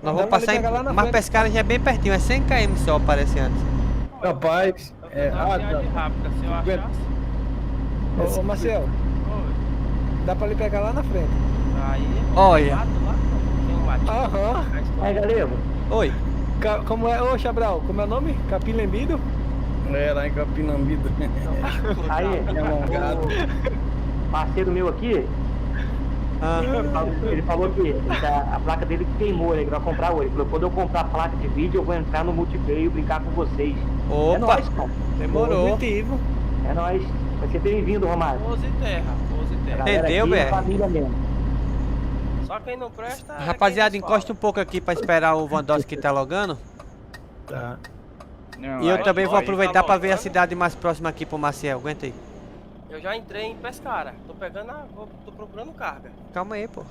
Nós Dá vamos pra passar ele pegar lá na em... Mas frente. Pescara já é bem pertinho, é 100 km só, parece antes. Rapaz. Eu fiz uma viagem rápida, se eu achasse. Ô, Marcel, Oi. dá pra ele pegar lá na frente. Aí, Olha. mato lá, tem um matinho. Aham. Aí, galera. Oi. Como é, ô Chabral, como é o nome? Capim Lembido? É, lá em Aí, É alongado. o parceiro meu aqui, Ah, Ele falou que a placa dele queimou, né? Ele vai comprar hoje. Ele falou, quando eu comprar a placa de vídeo, eu vou entrar no multiplayer e brincar com vocês. É opa, nóis, cara. demorou. Positivo. É nóis. Vai ser bem-vindo, Romário. Pouso e terra, pouso e terra. Galera Entendeu, aqui é velho? família mesmo. Só quem não presta. é Rapaziada, quem encosta um pouco aqui pra esperar o Vandowski que tá logando. Tá. Não, E eu acho também vou que- aproveitar pra ver a cidade mais próxima aqui pro Maciel. Aguenta aí. Eu já entrei em Pescara. Tô pegando tô procurando carga. Calma aí, pô.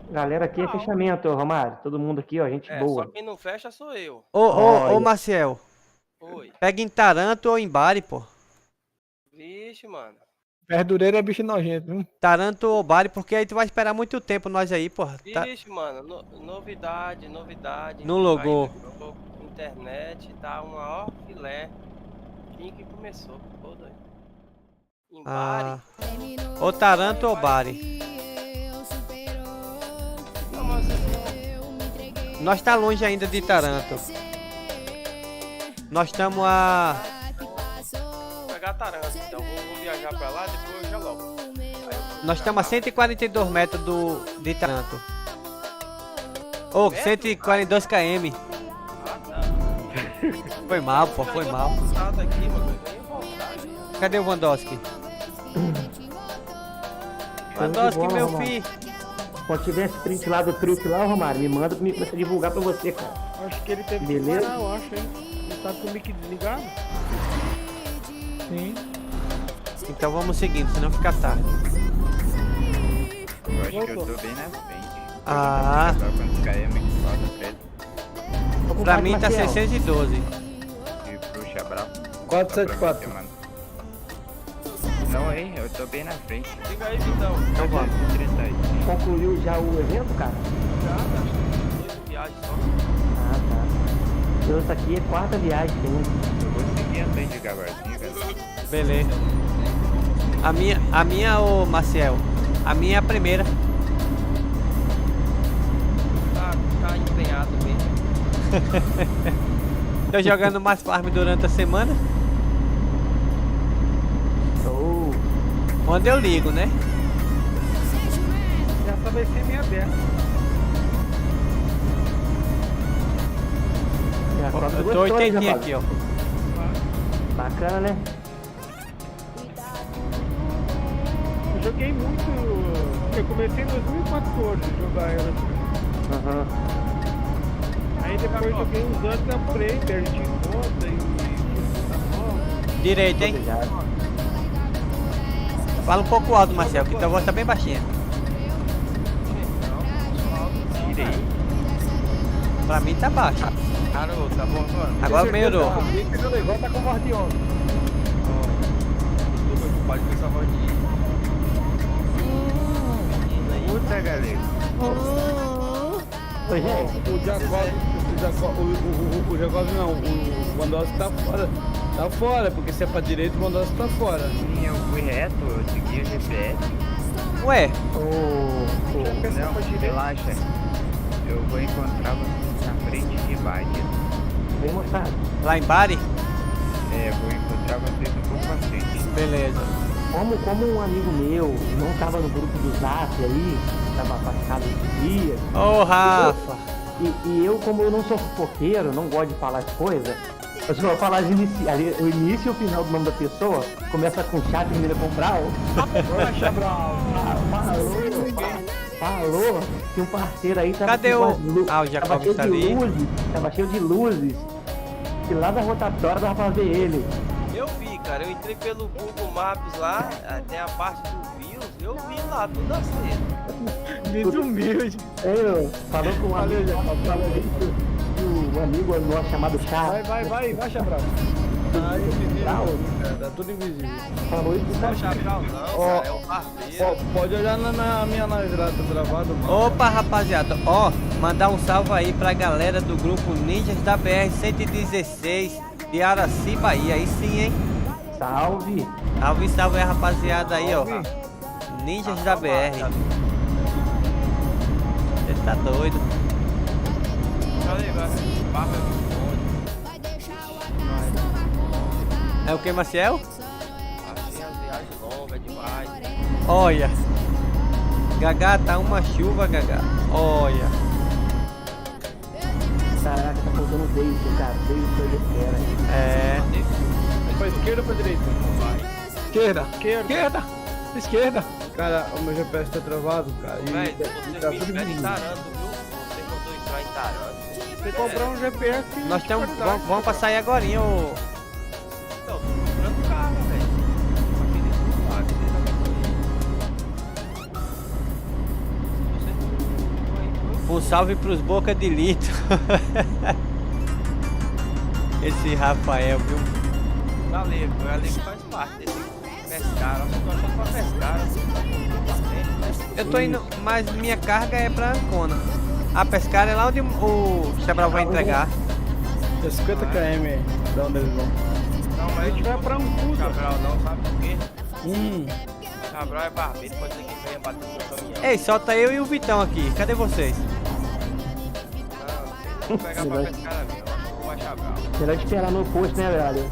Galera, aqui é fechamento, Romário. Todo mundo aqui, ó, gente É, boa. só quem não fecha sou eu. Ô, Olha. Maciel. Oi. Pega em Taranto ou em Bari, pô. Vixe, mano. Verdureiro é bicho nojento, viu? Taranto ou Bari, porque aí tu vai esperar muito tempo nós aí, porra. Tá... Vixe, mano. Novidade. Não logou. Aí, internet tá uma ó filé. Quem que começou? Pô, doido. Em Ah. Bari. Ou Taranto ou Bari. Não, mas Nós tá longe ainda de Taranto. Nós estamos a... vou pegar Taranto. Então vou viajar pra lá, depois eu já logo. Nós estamos a 142 metros de Taranto. Ô, 142 km. Ah, tá. Foi mal, pô, foi mal. Nada aqui, mano. Eu ganhei vontade. Cadê o Vandowski? Vandowski, bola, meu Romário. filho. Quando tiver esse print lá do truque lá, Romário, me manda pra mim começar a divulgar pra você, cara. Acho que ele teve Beleza. que parar, eu acho, hein? Ele tá com o mic desligado? Sim. Então vamos seguindo, senão fica tarde. Eu acho que eu tô bem na frente. Ah. Só quantos km que falta pra ele. Pra mim tá Maciel. 612. E puxa bravo. 474. Mano. Não, hein? Eu tô bem na frente. Liga aí, Vitão. Então vamos. Concluiu já o evento, cara? Já, acho que 2 viagens só. Ah, tá. Eu essa aqui é quarta viagem, tem um. Eu vou seguir andando devagarzinho, velho. Beleza. A minha, ô Maciel. A minha é a primeira. Tá empenhado mesmo. Tô jogando mais farm durante a semana. Oh, Onde eu ligo, né? Essa vai ser minha dessa. já Eu tô oitentinha aqui, ó. Bacana, né? Eu joguei muito. Eu comecei em 2014 a jogar ela. Aham. Aí depois joguei uns anos da Play, perdi conta e. Direito, hein? Obrigado. Fala um pouco alto, Marcel, que tua voz tá bem baixinha. Tirei. Pra mim tá baixo. Parou, tá bom, mano. Agora melhorou. Esse negócio tá com voz de homem. Pode ver essa voz de. Puta, galera. Oi, gente. O Jacob não, o Vandowski tá fora. Tá fora, porque se é pra direita, o Vandowski tá fora. Sim, eu fui reto, eu segui o GPS. Ué, Não, relaxa. Eu vou encontrar você na frente de Bari. Bem mostrado. lá em Bari? É, vou encontrar vocês um pouco à frente. Beleza. Como um amigo meu não tava no grupo do Zap aí, tava afastado esse dia, Ô, Rafa. e eu, como eu não sou fofoqueiro, não gosto de falar as coisas, eu só vou falar o início e o final do nome da pessoa, começa com chat, termina com Brau. Falou que um parceiro aí tava Cadê com o- umas lu- Ah, o tava Jacob cheio tá de ali. luzes, tava cheio de luzes, e lá da rotatória dava pra ver ele. Eu vi, cara. Eu entrei pelo Google Maps lá, tem a parte do Views. Eu vi lá, tudo assim. Desumilde. Falou com um amigo, falou que o amigo nosso chamado Chá. Vai, Chabral. Tá invisível, cara, tá tudo invisível. Falou isso, Não é o sabe? Chabral, não, Ó, cara. É o parceiro. Ó, pode olhar na minha live lá, tá gravado, mano. Opa, rapaziada. Ó, mandar um salve aí pra galera do grupo Ninjas da BR-116 de Araci, Bahia. Aí sim, hein? Salve! Salve, salve aí, rapaziada aí, ó. Ninjas da BR. Você tá doido. Cadê, vai? Barba é É o que, Maciel? Achei as viagens longas demais. Olha. Gagá, tá uma chuva, Gagá. Olha. Caraca, tá faltando o Davidson, cara. Davidson ele espera. É. Pra esquerda ou pra direita? Esquerda. Esquerda. Esquerda. Cara, o meu GPS tá travado, cara. E Véi, tá vocês tudo me esperam em lindo. Taranto, viu? Você mandou entrar em Taranto. Você comprar um GPS. Nós estamos. Vamos pra sair agora, ô. Então, tô comprando carro, velho. Um salve pros boca de litro. Esse Rafael, viu? Galego faz parte desse pescar. Eu tô achando pra pescar. Eu tô indo, mas minha carga é pra Ancona. A pescar é lá onde o Cabral vai entregar. É 50 km da onde eles vão. Não, mas a gente vai pra um Cabral não, sabe por quê? Cabral é barbeiro, pode ser que venha bater no caminhão. Ei, solta eu e o Vitão aqui. Cadê vocês? Não, vou pegar pra pescar a minha. Eu acho que eu vou achar bravo. Melhor esperar no posto, né, velho?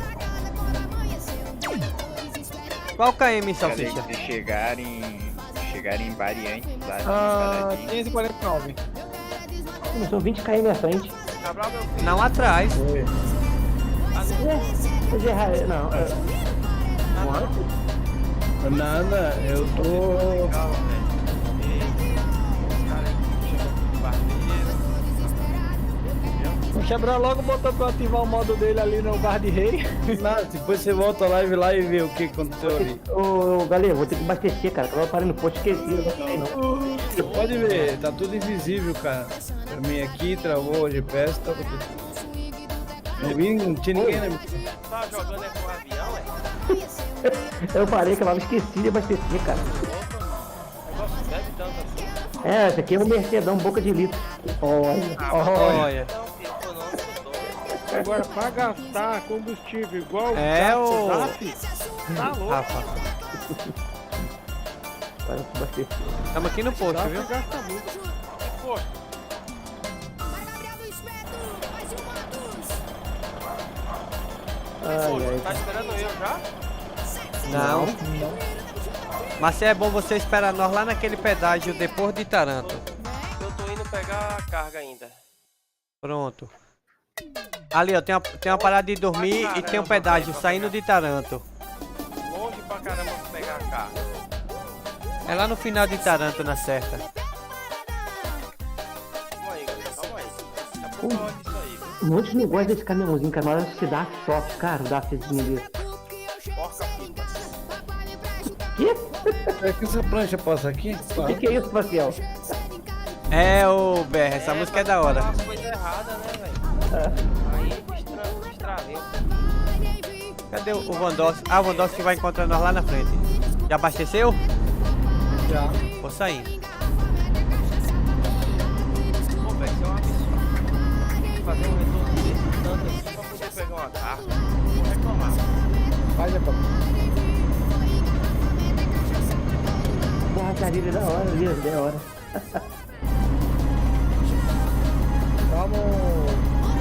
Qual KM, Cadê Salsicha? que vocês chegarem em variantes lá de Ah, Paradinho. 549. São 20 km à frente. Cabral, meu filho. Não atrás. Pois é, não. Nada, eu tô. Legal, velho. Ei, esse cara aí chama de barbeiro. O Cabral logo botou pra eu ativar o modo dele ali no bar de rei. Nada, depois você volta a live lá e vê o que aconteceu ali. Ô, galera, vou ter que abastecer, cara. Eu parei no posto, esqueci, eu não sei não. Você pode ver, tá tudo invisível, cara. Pra mim aqui, travou o GPS, tava tudo. Não tinha ninguém, né? Tá jogando é com o avião, é? Eu parei que eu esqueci de abastecer, cara. O negócio bebe tanto assim. É, esse aqui é um Mercedão boca de litro. Olha, Olha. Não, filho, tô não, tô. Agora, pra gastar combustível igual É o- Zap, tá louco. Rafa. parei de abastecer. Estamos aqui no posto, Zap viu? gasta muito. Poxa, Ai, tá esperando eu já? Não. Mas é bom você esperar nós lá naquele pedágio depois de Taranto. Eu tô indo pegar a carga ainda. Pronto. Ali, ó, tem uma parada de dormir e tem um pedágio saindo de Taranto. Longe pra caramba pra pegar a carga. É lá no final de Taranto, na certa. Calma aí, galera, calma aí. Daqui a pouco eu olho isso aí, viu? um monte de negócio desse caminhãozinho, cara. Na hora de se dar choque, cara, dá cezinha desse. Porca pipa. Que? É que essa prancha passa aqui? O que é isso, Marcel? É, ô BR, essa música é da hora. Falar as coisas erradas, né, velho? Aí destravei. Cadê o Vandossi? Ah, o Vandossi que vai encontrar nós lá na frente. Já abasteceu? Já. Vou sair. Pô, velho, isso é um absurdo. Fazer um retorno desse tanto assim pra poder pegar uma carga. Vou reclamar. Vai, Japão. Porra, cara, ele é da hora, ali, é da hora. Vamos.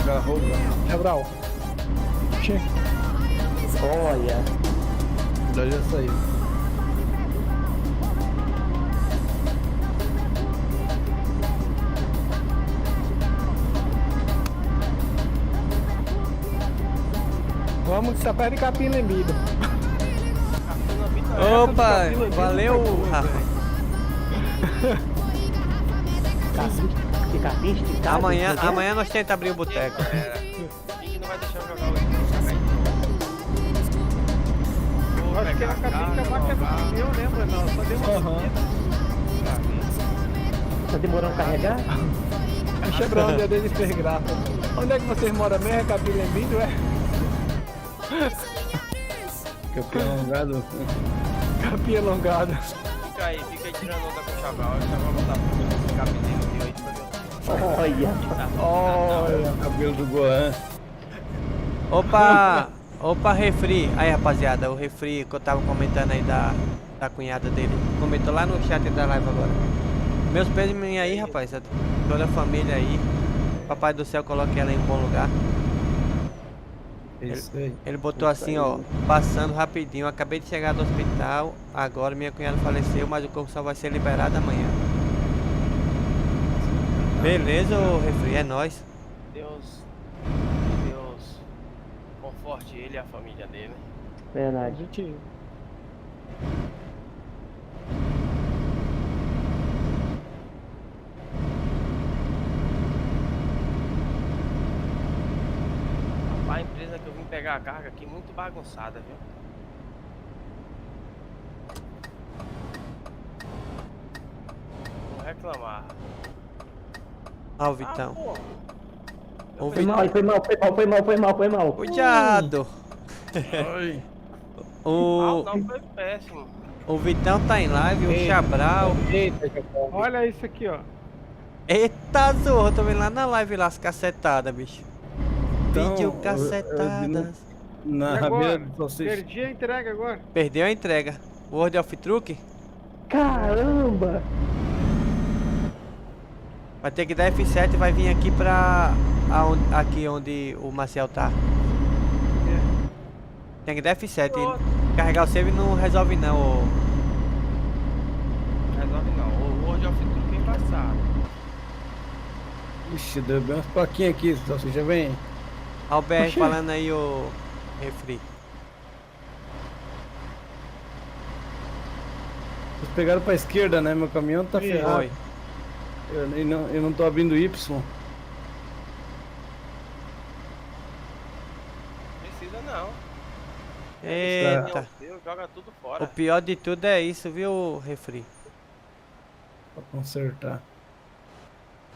Garroba. Cabral. Chega. Olha. Já saiu. Vamos que tá perto de Capim Lembido. Opa, valeu, Rafa. Que capim esticado. Amanhã nós tentamos abrir o boteco. Quem que não vai deixar eu jogar hoje? Vou Acho que pegar a cabine que a máquina do caminhão, lembra? Não, só deu uma Tá demorando a carregar? Deixa pra onde é deles fez graça. Onde é que vocês moram mesmo? É Capim Lembido, é? Capim alongado. Capim alongado. Fica aí tirando onda com o Chabral. O Chabral botar fogo nesse cabineiro de hoje pra ver. Olha. Olha. Cabelo do Gohan. Opa, refri. Aí, rapaziada, o refri que eu tava comentando aí da cunhada dele. Comentou lá no chat da live agora. Meus pêsames aí, rapaz. Toda a família aí. Papai do céu, coloque ela em um bom lugar. Isso aí. Ele botou assim, ó, passando rapidinho. Acabei de chegar do hospital. Agora minha cunhada faleceu, mas o corpo só vai ser liberado amanhã. Beleza, ô Refri, é nóis. Deus conforte ele e a família dele. Verdade. Positivo. A empresa que eu vim pegar a carga aqui muito bagunçada, viu? Vou reclamar. Ó, o Vitão. pô. Ô, Foi mal, foi mal, foi mal, foi mal, foi mal, foi mal. Cuidado! Ai. O, Não, foi péssimo. o Vitão tá em live, o Chabral. Eita, Jacob. Olha isso aqui, ó. Eita, zorro, tô vendo lá na live lá as cacetadas, bicho. Então, Pediu eu vi cacetadas. Na E rabeira agora? do salsicha. Perdi a entrega agora. Perdeu a entrega. World of Truck Caramba! vai ter que dar F7 e vai vir aqui pra. Aqui onde o Marcel tá. Tem que dar F7. Carregar o save não resolve não. Ô. Resolve não. O World of Truck é embaçado. Ixi, deu bem umas plaquinhas aqui, salsicha vem. Ó o BR falando aí, ô Refri. Vocês pegaram pra esquerda, né? Meu caminhão tá ferrado. Foi. Eu não tô abrindo Y. Precisa não. Eita. Deus, joga tudo O fora. pior de tudo é isso, viu, Refri? Pra consertar.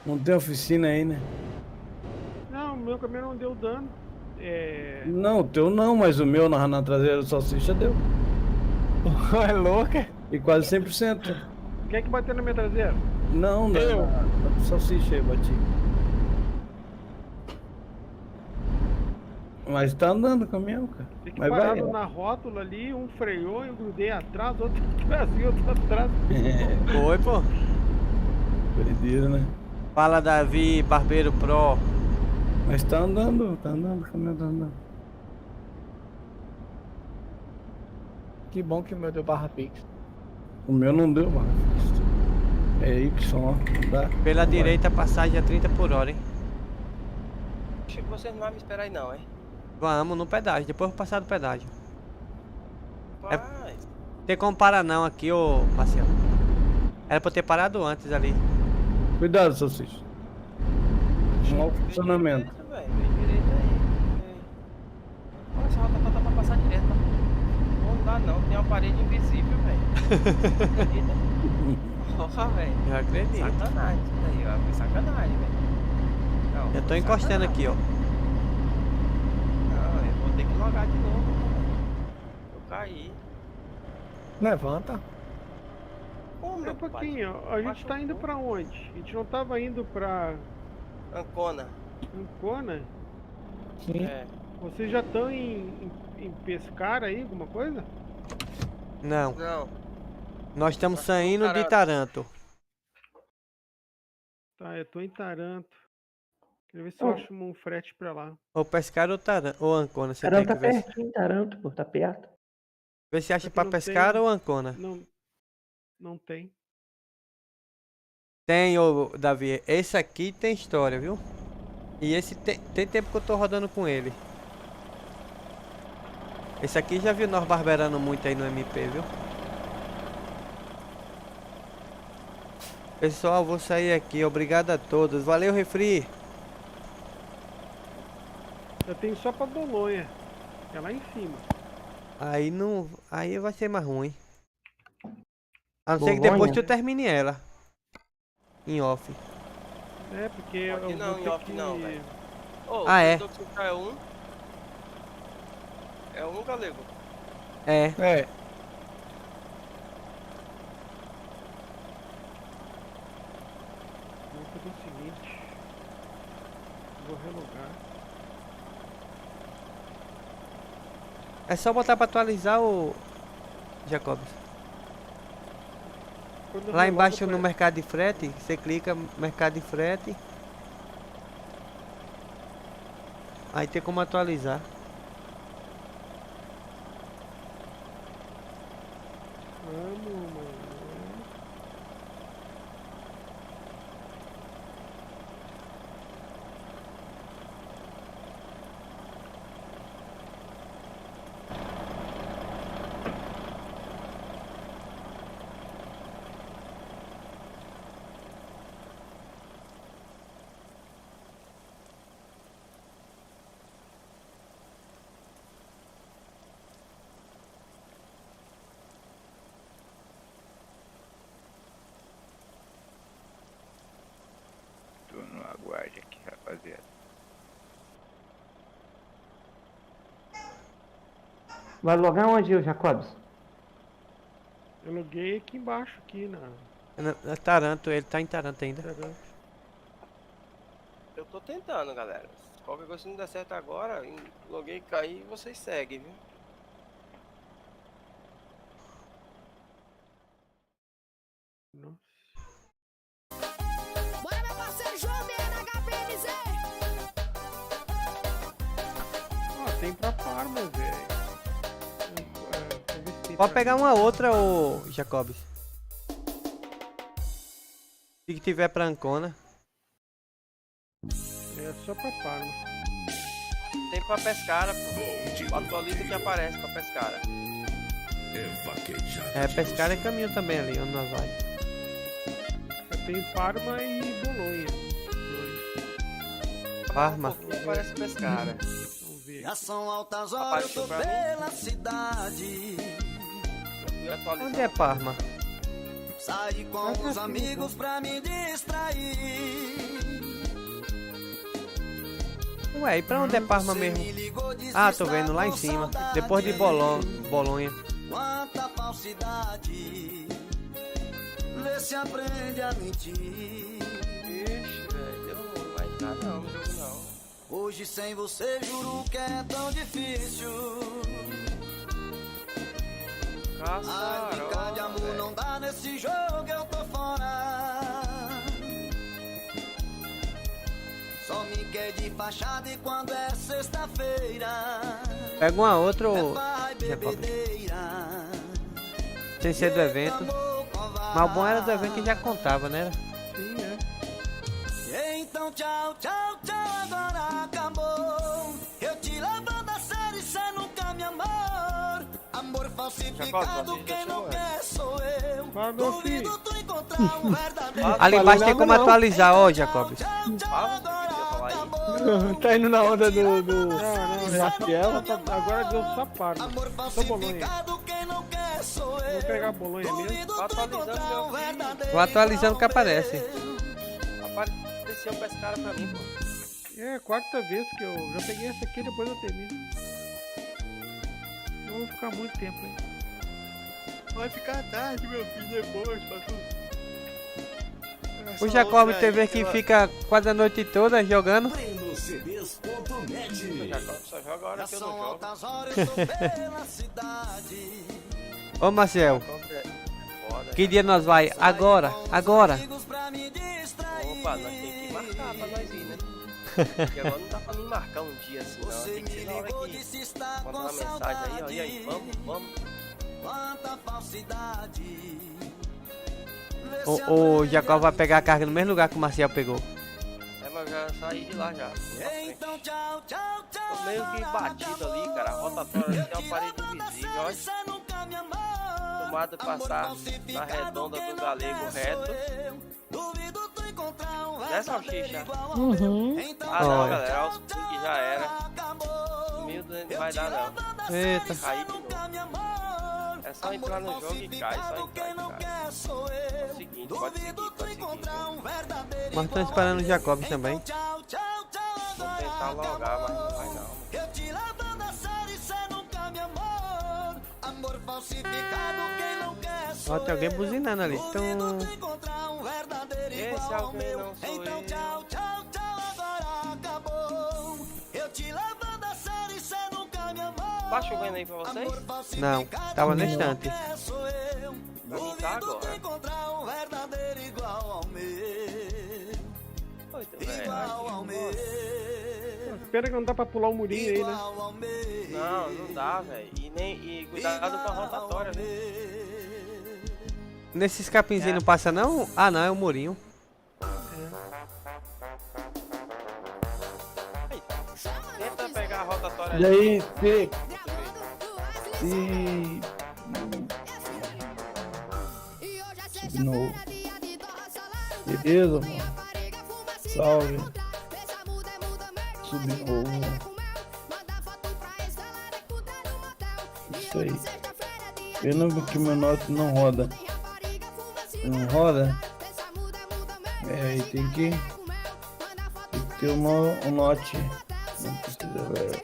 Não tem oficina aí, né? Não, o meu caminhão não deu dano. Não, o teu não, mas o meu na traseira do salsicha deu. É louca? E quase 100%. Quem é que bateu na minha traseira? Não, Eu. na salsicha aí, bati. Mas tá andando o caminhão, cara. Fiquei Mas vai. parado na rótula ali, um freou, eu grudei atrás, outro atrás e outro atrás. Foi, pô. Doideira, né? Fala, Davi, Barbeiro Pro. Mas tá andando, o caminhão tá andando. Que bom que o meu deu barra pix. O meu não deu, mano. É Y, ó. Tá? Pela direita, passagem a 30 por hora, hein? Acho que vocês não vão me esperar aí não, hein? Vamos no pedágio, depois eu vou passar do pedágio. Rapaz, Tem como parar não aqui, ô Marcelo. Era pra eu ter parado antes ali. Cuidado, salsicha. Mau funcionamento. vem direito aí. Olha, essa rota tá pra passar direto. Não dá não, tem uma parede invisível, velho. Acredita? Porra, velho. Eu acredito. Sacanagem isso daí, ó. Foi sacanagem, velho. Não, Eu tô foi encostando sacanagem. aqui, ó. Não, eu vou ter que logar de novo, velho. Eu caí. Levanta. Ô, Um meu pai. pouquinho, a gente tá indo pra onde? A gente não tava indo pra Ancona. Ancona? Sim. É. Vocês já estão em pescar aí, alguma coisa? Não, Não. nós estamos saindo de Taranto. Tá, eu tô em Taranto. Quero ver se eu acho um frete pra lá. Ou pescar ou Taranto, ou Ancona, você Taranto tem tá que ver. pertinho, Taranto, pô, tá perto. Vê se acha Só que pra não pescar tem- ou Ancona. Não tem. Tem, ô Davi, esse aqui tem história, viu? E esse tem tempo que eu tô rodando com ele. Esse aqui já viu nós barbeirando muito aí no MP, viu? Pessoal, vou sair aqui. Obrigado a todos. Valeu, Refri. Eu tenho só pra Bolonha. Que é lá em cima. Aí não. Aí vai ser mais ruim. A não ser que Bolonha? depois tu termine ela. Em off. É, porque Aqui eu não, vou em ter off que... não, velho. Ô, Ah, é? o Doxuca é um? É um, galego? É. É. Vou fazer o seguinte. Vou relogar. É só botar pra atualizar o. Jacobs. Quando eu Lá relogo, embaixo no aparece- mercado de frete, você clica mercado de frete. Aí tem como atualizar. Vamos, mano. Tô no aguarde aqui, rapaziada. Vai logar onde, Jacobs? Eu loguei aqui embaixo, aqui na... Na Taranto, ele tá em Taranto ainda. Eu tô tentando, galera. Qualquer coisa se não der certo agora, loguei e cair, vocês seguem, viu? Bora, meu parceiro João BNHPMZ! Ah, tem pra Parma, velho. Pode pegar uma outra, ô Jacobs. Se que tiver pra Ancona. É só pra Parma. Tem pra Pescara, pô. Atualiza que aparece pra Pescara. É, Pescara é caminho também ali, onde nós vai. Tem Parma e Bolonha. Parma. Aparece Pescara. Vamos ver. Já são altas horas, eu tô pela cidade. Onde é Parma? Saí com os amigos pra me distrair. Ué, e pra onde é Parma mesmo? Ah, tô vendo lá em cima. Depois de Bolonha. Quanta falsidade. Vê se aprende a mentir. Ixi, velho, não vai entrar não, no jogo não. Hoje sem você juro que é tão difícil. Ai, brincar de amor não dá nesse jogo, eu tô fora. Só me quer de fachada e quando é sexta-feira Pega uma outra, ô vai Jacobs. bebedeira. Sem ser do evento. Mas o bom era do evento que já contava, né? Sim, é. Então tchau, tchau, tchau, agora acabou. Eu te levando a sério, cê nunca me amou. Amor falsificado, quem não quer sou eu. Duvido tu encontrar um verdadeiro. Ali embaixo tem como atualizar, ó, Jacobs. Tá indo na onda do Rafael. Agora deu só Parma. Só Bolonha. Vou pegar Bolonha mesmo. Vou atualizando o que aparece. Apareceu Pescara pra mim, pô. É a quarta vez que eu já peguei essa aqui, depois eu termino. Não vou ficar muito tempo aí. Vai ficar tarde, meu filho, depois, pastor. O Jacob teve que fica quase a noite toda jogando. O Jacob só joga a hora que eu não jogo. Ô Marcel, que dia nós vai? Agora, agora. Opa, nós temos que marcar pra nós ir, né? Porque agora não dá pra mim marcar um dia assim, não. Tem que ser na hora que mandar uma mensagem aí, ó. E aí, vamos. Quanta falsidade. O Jacob vai pegar a carga no mesmo lugar que o Marcel pegou. É, mas eu já saí de lá já. Então tchau, tchau, tchau. Tô meio que batido ali, cara. A rotatória tem uma parede invisível, olha. Tomada passar na redonda do galego reto. Né, salsicha? Ah não, Olha. galera, aos que já era. 1.200 não vai dar não. Eita. Cair de novo. É só entrar no jogo e cai, só entrar e cai. É o seguinte, pode seguir. Mas tô esperando o Jacob também. Vou tentar logar, mas não vai não. Eu te levando a sério, cê nunca me amou. Amor falsificado, quem não quer Ó, tem alguém buzinando ali. Então, encontrar um verdadeiro Esse igual ao alguém meu. não sou Então eu. tchau, tchau, tchau, agora acabou. Eu te levando a sério, cê nunca me amou. Tá chovendo aí pra vocês? não, tava na estante. Sou eu. Pra mim tá agora. Encontrar um verdadeiro igual ao meu. Muito velho. Igual ao meu. Espera que não dá pra pular o murinho aí, né? Igual ao meu. Não dá, velho. E cuidado com a rotatória, né? Nesses capinzinhos não passa não? Ah não, é o murinho. Tenta pegar a rotatória E aí, de novo. Beleza, mano? Salve. Subir de novo. Isso aí. Pena que meu note não roda. Não roda? É, aí tem que ter um note. Não precisa ver.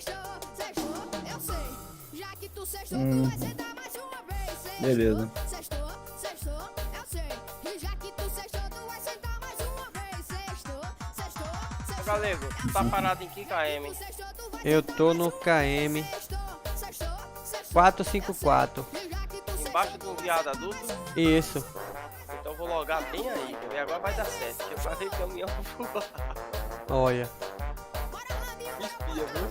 Beleza. Ô Galego, tu tá parado em que KM? Eu tô no KM 454. Embaixo de um viado adulto? Isso. Então eu vou logar bem aí, quer ver? Agora vai dar certo, porque eu parei o caminhão voar. Olha. Espia, viu?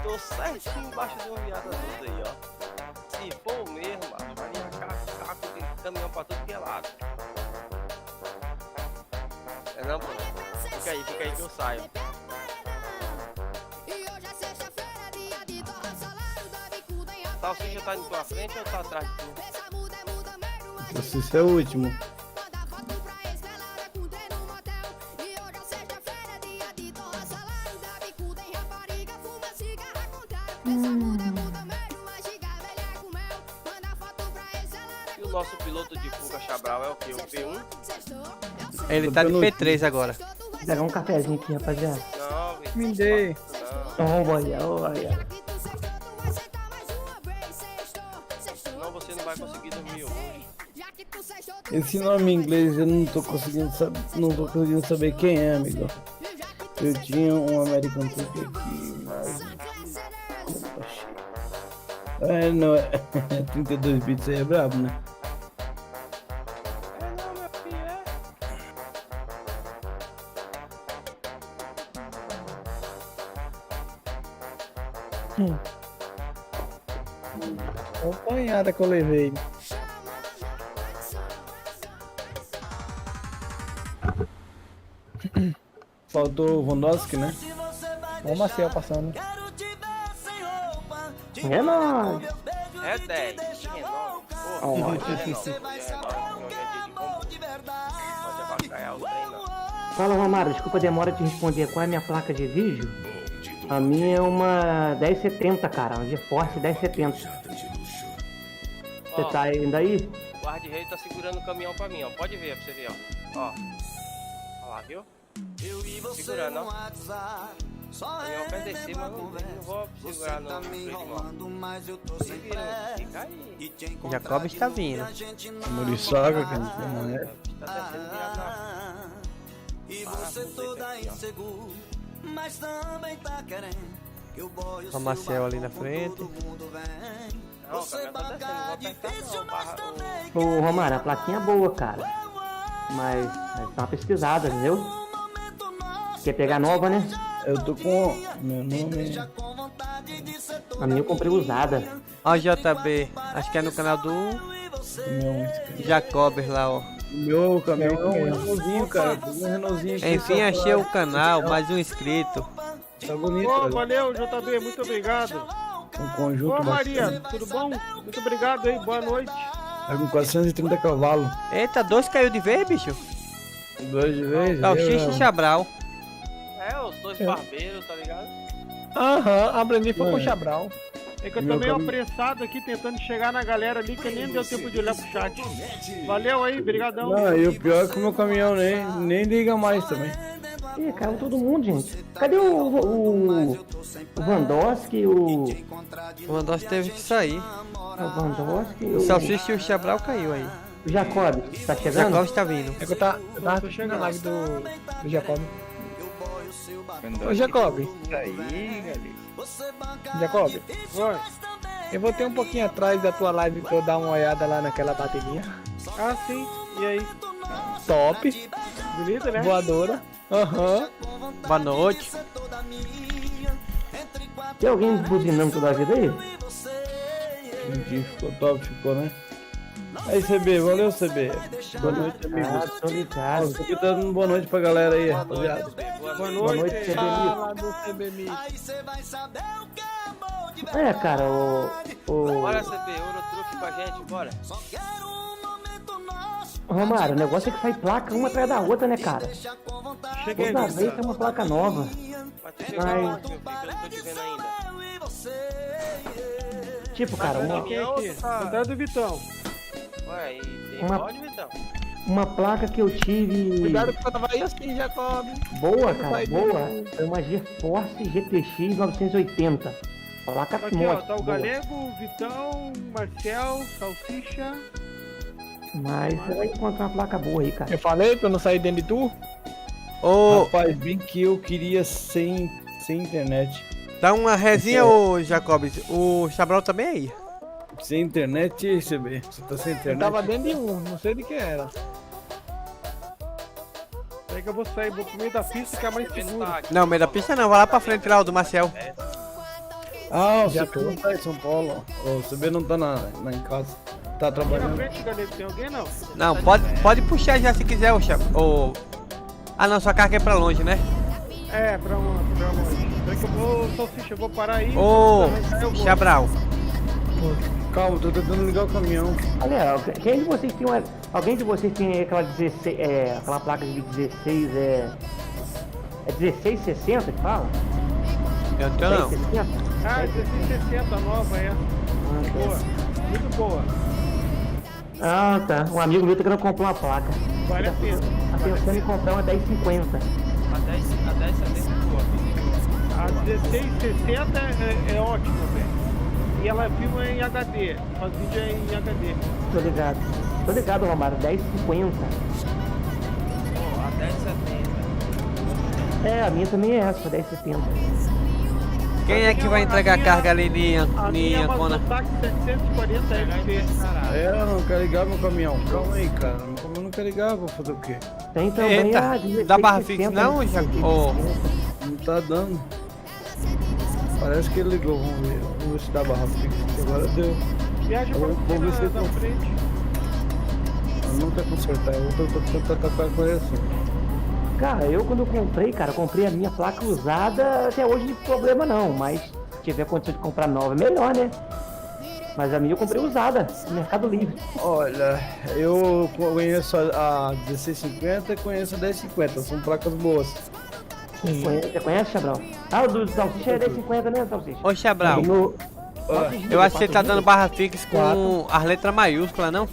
Tô certinho embaixo de um viado adulto aí, ó. Se for o mesmo, mano, vai vir caco de caminhão pra tudo que é lado. É não, pô? Fica aí que eu saio. Salsicha tá indo pra frente ou tá atrás de tu? Esse é o último. E o nosso piloto de fuga Chabral é o que? O P1? Ele tá de P3 agora. Vou pegar um cafezinho aqui, rapaziada. Não, velho. Me dê. Olha. Senão você não vai conseguir dormir hoje. Esse nome em inglês eu não tô conseguindo saber quem é, amigo. Eu tinha um American Truck aqui, mas... É, não é... 32 bits aí é brabo, né? É não, meu filho, é. Olha a apanhada que eu levei. Faltou o Vondoski, né? Olha o Marcel passando. É nóis. É 10. É 9. Pode avacalhar o trem, não. Fala, Romário, desculpa a demora de responder. Qual é a minha placa de vídeo? A minha é uma 1070, cara. Uma GeForce 1070. Você tá ainda aí? O guarda-reio tá segurando o caminhão pra mim, ó. Pode ver, pra você ver, ó. Ó. Olha lá, viu? Segurando, ó. O caminhão vai descer, mas não vou segurar no freio de mão. Fica aí. Jacob está vindo. Muriçoca, que não é. Tá descendo virado na... E você toda inseguro, mas também tá querendo que o boy O Marcel ali na frente. Não, o caminhão tá descendo, não vou apertar não. Barra... Ô, Romário, a plaquinha é boa, cara. Mas dá uma pesquisada, entendeu? Quer pegar nova, né? Eu tô com... Meu nome... A minha eu comprei usada. Ó o JB. Acho que é no canal do Jacob lá, ó. O meu caminhão é um Renaultzinho, cara. Um Renaultzinho aqui. Enfim, achei o canal, mais um inscrito. Tá bonito, Ô, cara. valeu, JB, muito obrigado. Um conjunto Ô, Maria, bastante. tudo bom? Muito obrigado aí, boa noite. Tá com 430 cavalos. Eita, 2 caiu de vez, bicho? 2 de vez? Tá o X e Chabral. É, os dois barbeiros, tá ligado? Aham, aprendi foi com o Chabral. É que eu tô Meu meio caminho- apressado aqui, tentando chegar na galera ali, que nem deu tempo de olhar pro chat. Valeu aí, brigadão. Não, e o pior é que o meu caminhão nem liga mais também. Ih, caiu todo mundo, gente. Cadê o Vandoski, o O teve que sair. Vandoski, O Salsicha e o Chabral caiu aí. o Jacob? Tá O chegando? Jacob está vindo. É que eu tava assistindo a live do Jacob. Ô, Jacob. Aí, galera. Jacob, Oi. eu vou ter um pouquinho atrás da tua live pra eu dar uma olhada lá naquela bateria. Ah, sim. E aí? Top, Bonito, né? voadora. Aham. Boa noite. Tem alguém buzinando toda a vida aí? Entendi, ficou top, ficou, né? Aí, CB, valeu, CB. Boa noite, Ah, amigos. tô ligado. Ó, CB tá dando boa noite pra galera aí, rapaziada. Boa Boa noite. noite, Fala do CBMI. É, cara, Bora, CB, Eurotruque com a gente, bora. Romário, o negócio é que sai placa uma atrás da outra, né, cara? Cheguei Toda aqui, vez cara. tem uma placa nova. Mas tu chegou Ai. onde, meu filho, que eu não tô te vendo ainda. Tipo, cara, Cheguei aqui. Atrás do Vitão. Ué, e tem Uma- bode, Vitão? uma placa que eu tive Cuidado que eu tava aí assim, Jacob. boa, cara, boa. É uma GeForce GTX 980. Placa Aqui, ó, boa. tá o Galego, o Vitão, o Marcel, Salsicha. Mas você vai encontrar uma placa boa aí, cara. Eu falei pra eu não sair dentro de tu. Ô, Rapaz, bem que eu queria sem internet. dá uma resinha, ô Jacobs. O Chabral também é aí. Sem internet, CB? Você tá sem Eu internet? tava dentro de um, não sei de quem era. Peraí que eu vou sair, vou pro meio da pista que é mais seguro. Não, meio da pista não, vai lá pra frente lá, o do Marcel. Ah, o Já CB não tá em São Paulo. O CB não tá em casa. Tá Aqui na trabalhando. frente, Galego, tem alguém não? Não, pode puxar já se quiser, ô Chabral. Ah não, sua carga é pra longe, né? É, pra longe. Peraí que eu vou, Salsicha, eu vou parar aí. Ô, Aí eu vou. Chabral. Calma, tô tentando ligar o caminhão. Olha, quem de vocês tem uma. Alguém de vocês tem aquela 16. Aquela placa de 16 é 1660 que fala? Eu não tenho não. 1660? Ah, 1660 nova, é. Boa, muito boa. Ah, tá. Um amigo meu tá querendo comprar uma placa. Vale a pena. Tá pensando em comprar uma 1050. A 1070 é boa. A 1660 é ótima, velho. E ela filma em HD, faz vídeo em HD. Tô ligado. Tô ligado, Romário. 1050. Ó, a 1070. É, a minha também é essa, 1070. Quem é que vai entregar a carga ali em A minha é uma Ancona? Zotac 740 LT. É, eu não quero ligar meu caminhão. Calma aí, cara. Meu caminhão não quer ligar, vou fazer o quê? Tem também Eita, a 1660. dá barra fixa não, Ô, Não tá dando. Parece que ele ligou, vamos ver se dá barra fixa. Agora deu. Viaja pra Vou ver se na eu frente. não quer consertar. Eu tô tentando atacar com ele assim. Cara, eu quando eu comprei, cara, comprei a minha placa usada, até hoje não tem problema não, mas se tiver condição de comprar nova é melhor, né? Mas a minha eu comprei usada, no Mercado Livre. Olha, eu conheço a 1650 e conheço a 1050, são placas boas. Você conhece, Chabral? Ah, o do Salsicha é 1050, né, Salsicha? ô Chabral, No... eu acho que você tá dando barra fixa com as letras maiúsculas, não?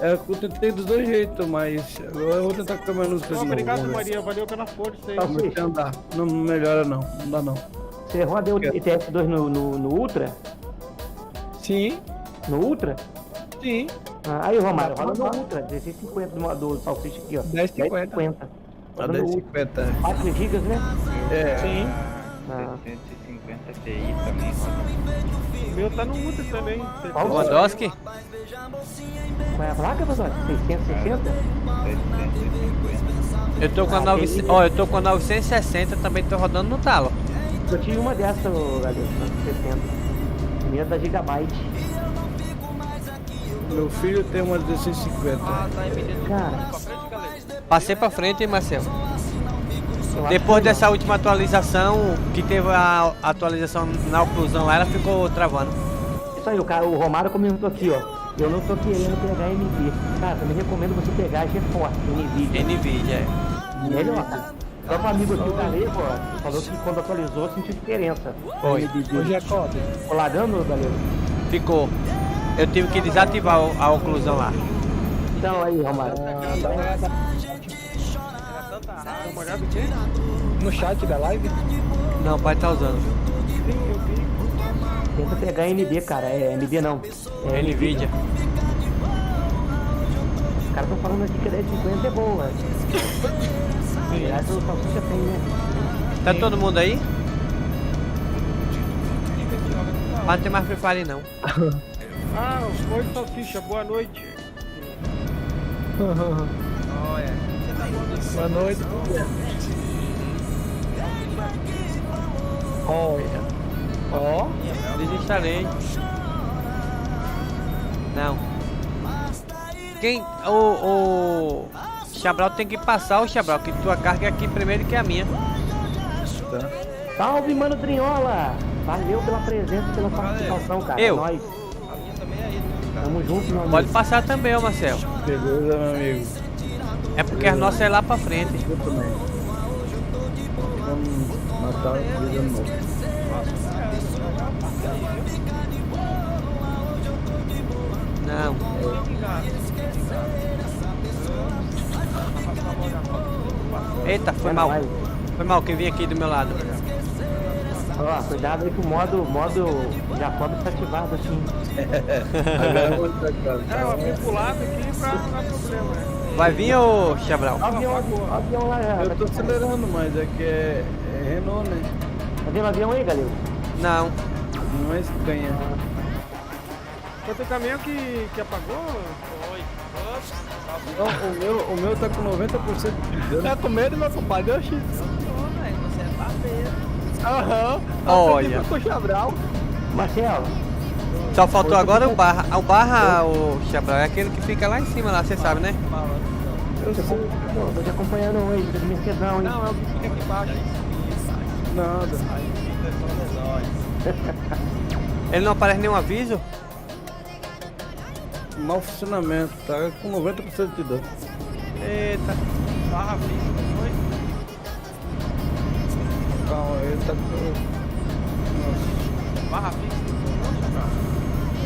É, eu tentei dos dois jeitos, mas agora eu vou tentar com a minúscula de novo. Obrigado, vamos ver. Maria. Valeu pela força aí. Salsicha. Como é que andar? Não melhora não dá não. Você roda o ETF2 no Ultra? Sim, No Ultra? sim. Ah, aí, Romário, roda no Ultra, 1650 do Salsicha aqui, ó. 1050. A Roda no Ultra. 1050. 4 GB, né? É. Sim. Ah, 750 Ti também roda. O meu tá no Ultra também. Qual? Gondowski? qual é a placa, pessoal? 660? 750. Eu tô com a 900, ó, eu tô com a 960, também tô rodando no talo. Eu tive uma dessa, galera, 960. A minha é da Gigabyte. Meu filho tem uma 1650. Ah, tá emitindo Cara. pra frente, Galego. Passei pra frente, hein, Marcel? Eu acho Depois que dessa última atualização, que teve a atualização na oclusão lá, ela ficou travando. não. Isso aí, o Romário comentou aqui, ó. Eu não tô querendo pegar AMD. Cara, também recomendo você pegar a GeForce, NVIDIA. NVIDIA, é. Melhor, cara. Só um amigo aqui, o Galego, ó, falou que quando atualizou sentiu diferença. Foi. Ô, Jacob. Ficou lagando, Galego? Ficou. Eu tive que desativar a oclusão lá. Então aí, Romário. Tá molhado o quê? No chat da live? Não, pode estar usando. Sim, eu vi. Tenta pegar AMD, cara. É AMD não. É NVIDIA. Os caras estão falando aqui que a 1050 é boa. Aliás, o Salsicha tem, né? Tá todo mundo aí? Não tem mais Free Fire não. Ah, oi, Salsicha. Boa noite. Boa noite. Olha. Ó. Desinstalei. Não. Quem. O Chabral tem que passar, o Chabral, que tua carga é aqui primeiro que a minha. Tá. Salve, mano Trinhola! Valeu pela presença, pela participação, cara. Eu? É nóis. A minha também é aí, né? Tamo junto, meu amigo. Pode passar também, ô Marcel. Beleza, meu amigo. É porque as nossas é lá pra frente. Eu também. Vamos matar o dia novo. Não. Eita, foi mal. Vai. Foi mal quem vinha aqui do meu lado. Ó, cuidado aí que o modo Jacob está ativado assim. Agora eu vou tacar. Eu vim pro lado aqui pra não dar problema, né? Vai vir, ô Chabral? Avião lá. Eu tô acelerando, mas é que é Renault, né? Tá vendo o avião aí, galera? Não. Não é Espanha. Foi teu caminhão que apagou? Foi. Não, o meu tá com 90% de dano. Tá com medo, meu compadre? Oxi. Você é barbeiro. Aham. Olha. Com o Chabral. Marcelo, Só faltou agora o Barra. O Barra, o Chabral, é aquele que fica lá em cima, lá, você sabe, né? Eu sei. tô te acompanhando hoje, tô de Mercedão, hein? Não, é o que fica aqui embaixo. Nada. Ele não aparece nenhum aviso? Mau funcionamento, tá com 90% de dano. Eita. Barra fixa, não foi? Calma, ele tá com. Barra fixa, não, Chabral?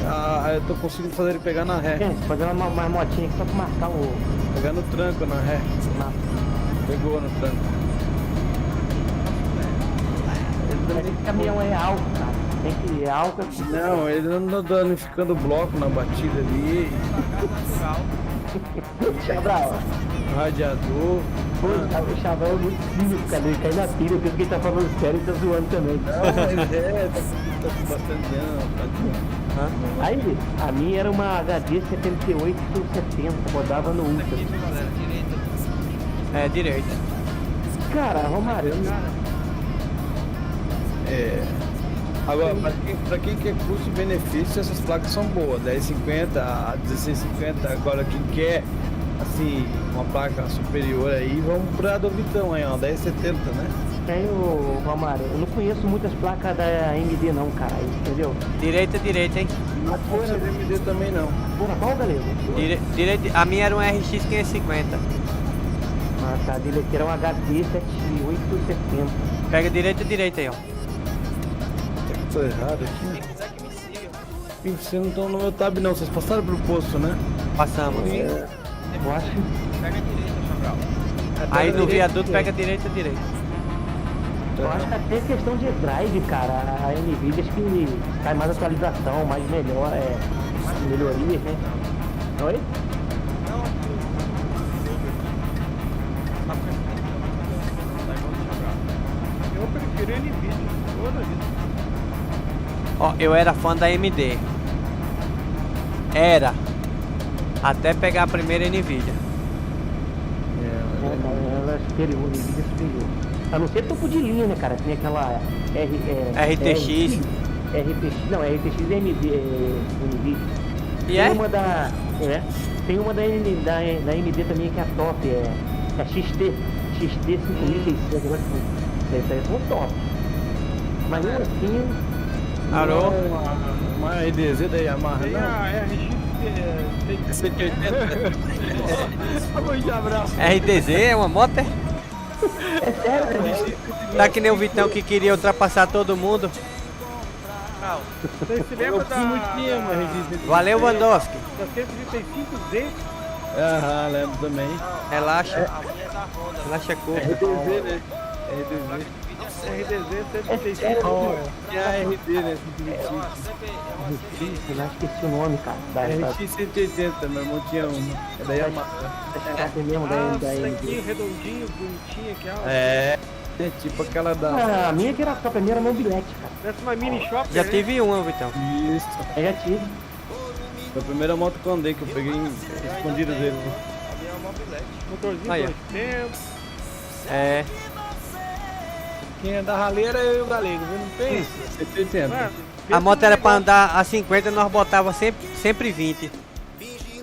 Ah, eu tô conseguindo fazer ele pegar na ré. Gente, fazer uma motinha aqui só pra marcar o... Pegar no tranco na ré. Pegou no tranco. Esse caminhão é alto, cara. Tem que ir alto aqui. Não, ele não tá danificando o bloco na batida ali. Chabral. Radiador. O Chabral é muito cínico, cara. Ele cai na pilha, eu penso que ele tá falando sério e tá zoando também. Não, mas tá com bastante ano. Aí, a minha era uma HD 7870, rodava no Ultra. É, direito. Cara, Romário, É. Agora, pra quem quer custo-benefício, essas placas são boas. 1050, a 1650. Agora, quem quer, assim, uma placa superior aí, vamos pra do Vitão aí, ó, 1070, né? tenho, Romário, eu não conheço muitas placas da AMD não, cara, entendeu? Direita, direita, hein? Não foi na VMD também não. Porra, qual, galera? Direita, a minha era um RX 550. Ah, tá, a dele aqui era um HD 7870. Pega direita, direita aí, ó. Tô errado aqui. E vocês não estão no meu tab não, vocês passaram pro posto, né? Passamos. Eu acho que... Pega a direita, Chabral. Aí no viaduto pega direita, direita. Eu acho que até questão de drive, cara, a NVIDIA acho que cai mais atualização, mais melhor, melhorias, né? Oi? Eu prefiro NVIDIA, toda vida. Ó, eu era fã da AMD. Era. Até pegar a primeira NVIDIA. Ela é superior, NVIDIA é superior. A não ser topo de linha, né, cara? Tem aquela RTX. RTX, não, RTX NVIDIA. E é? Tem uma tem uma da AMD também que é a top, é a XT 5600, essa aí são top. Mas mesmo assim... Alô? Uma RDZ da Yamaha, Tem não? a RX 180. Vamos já, abraço. RDZ é uma moto, é? É sério, né? Tá que nem o Vitão que queria ultrapassar todo mundo. Você se lembra Valeu, Wandowski. da 135Z? Aham, lembro também. Relaxa. A minha é da Honda. Relaxa, corpo. RDZ, né? RDZ. RDZ 135. E a RD, né? Eu acho que esse é o nome, cara. RX 180, meu irmão tinha uma. É da Yamaha. É mesmo da AMD. Tanquinho redondinho, bonitinho aqui, ó. É tipo aquela da. A minha que era a primeira mobilete, cara. Parece uma mini shop. Já tive uma, Vitão. Isso. Eu já tive. Foi a primeira moto que eu andei, que eu peguei escondido dele. A minha é uma mobilete. Motorzinho Aí, ó. 200. É. Quem é da raleira é eu e o galego, viu? Não tem? 180. A moto era pra andar a 50, nós botava sempre 20.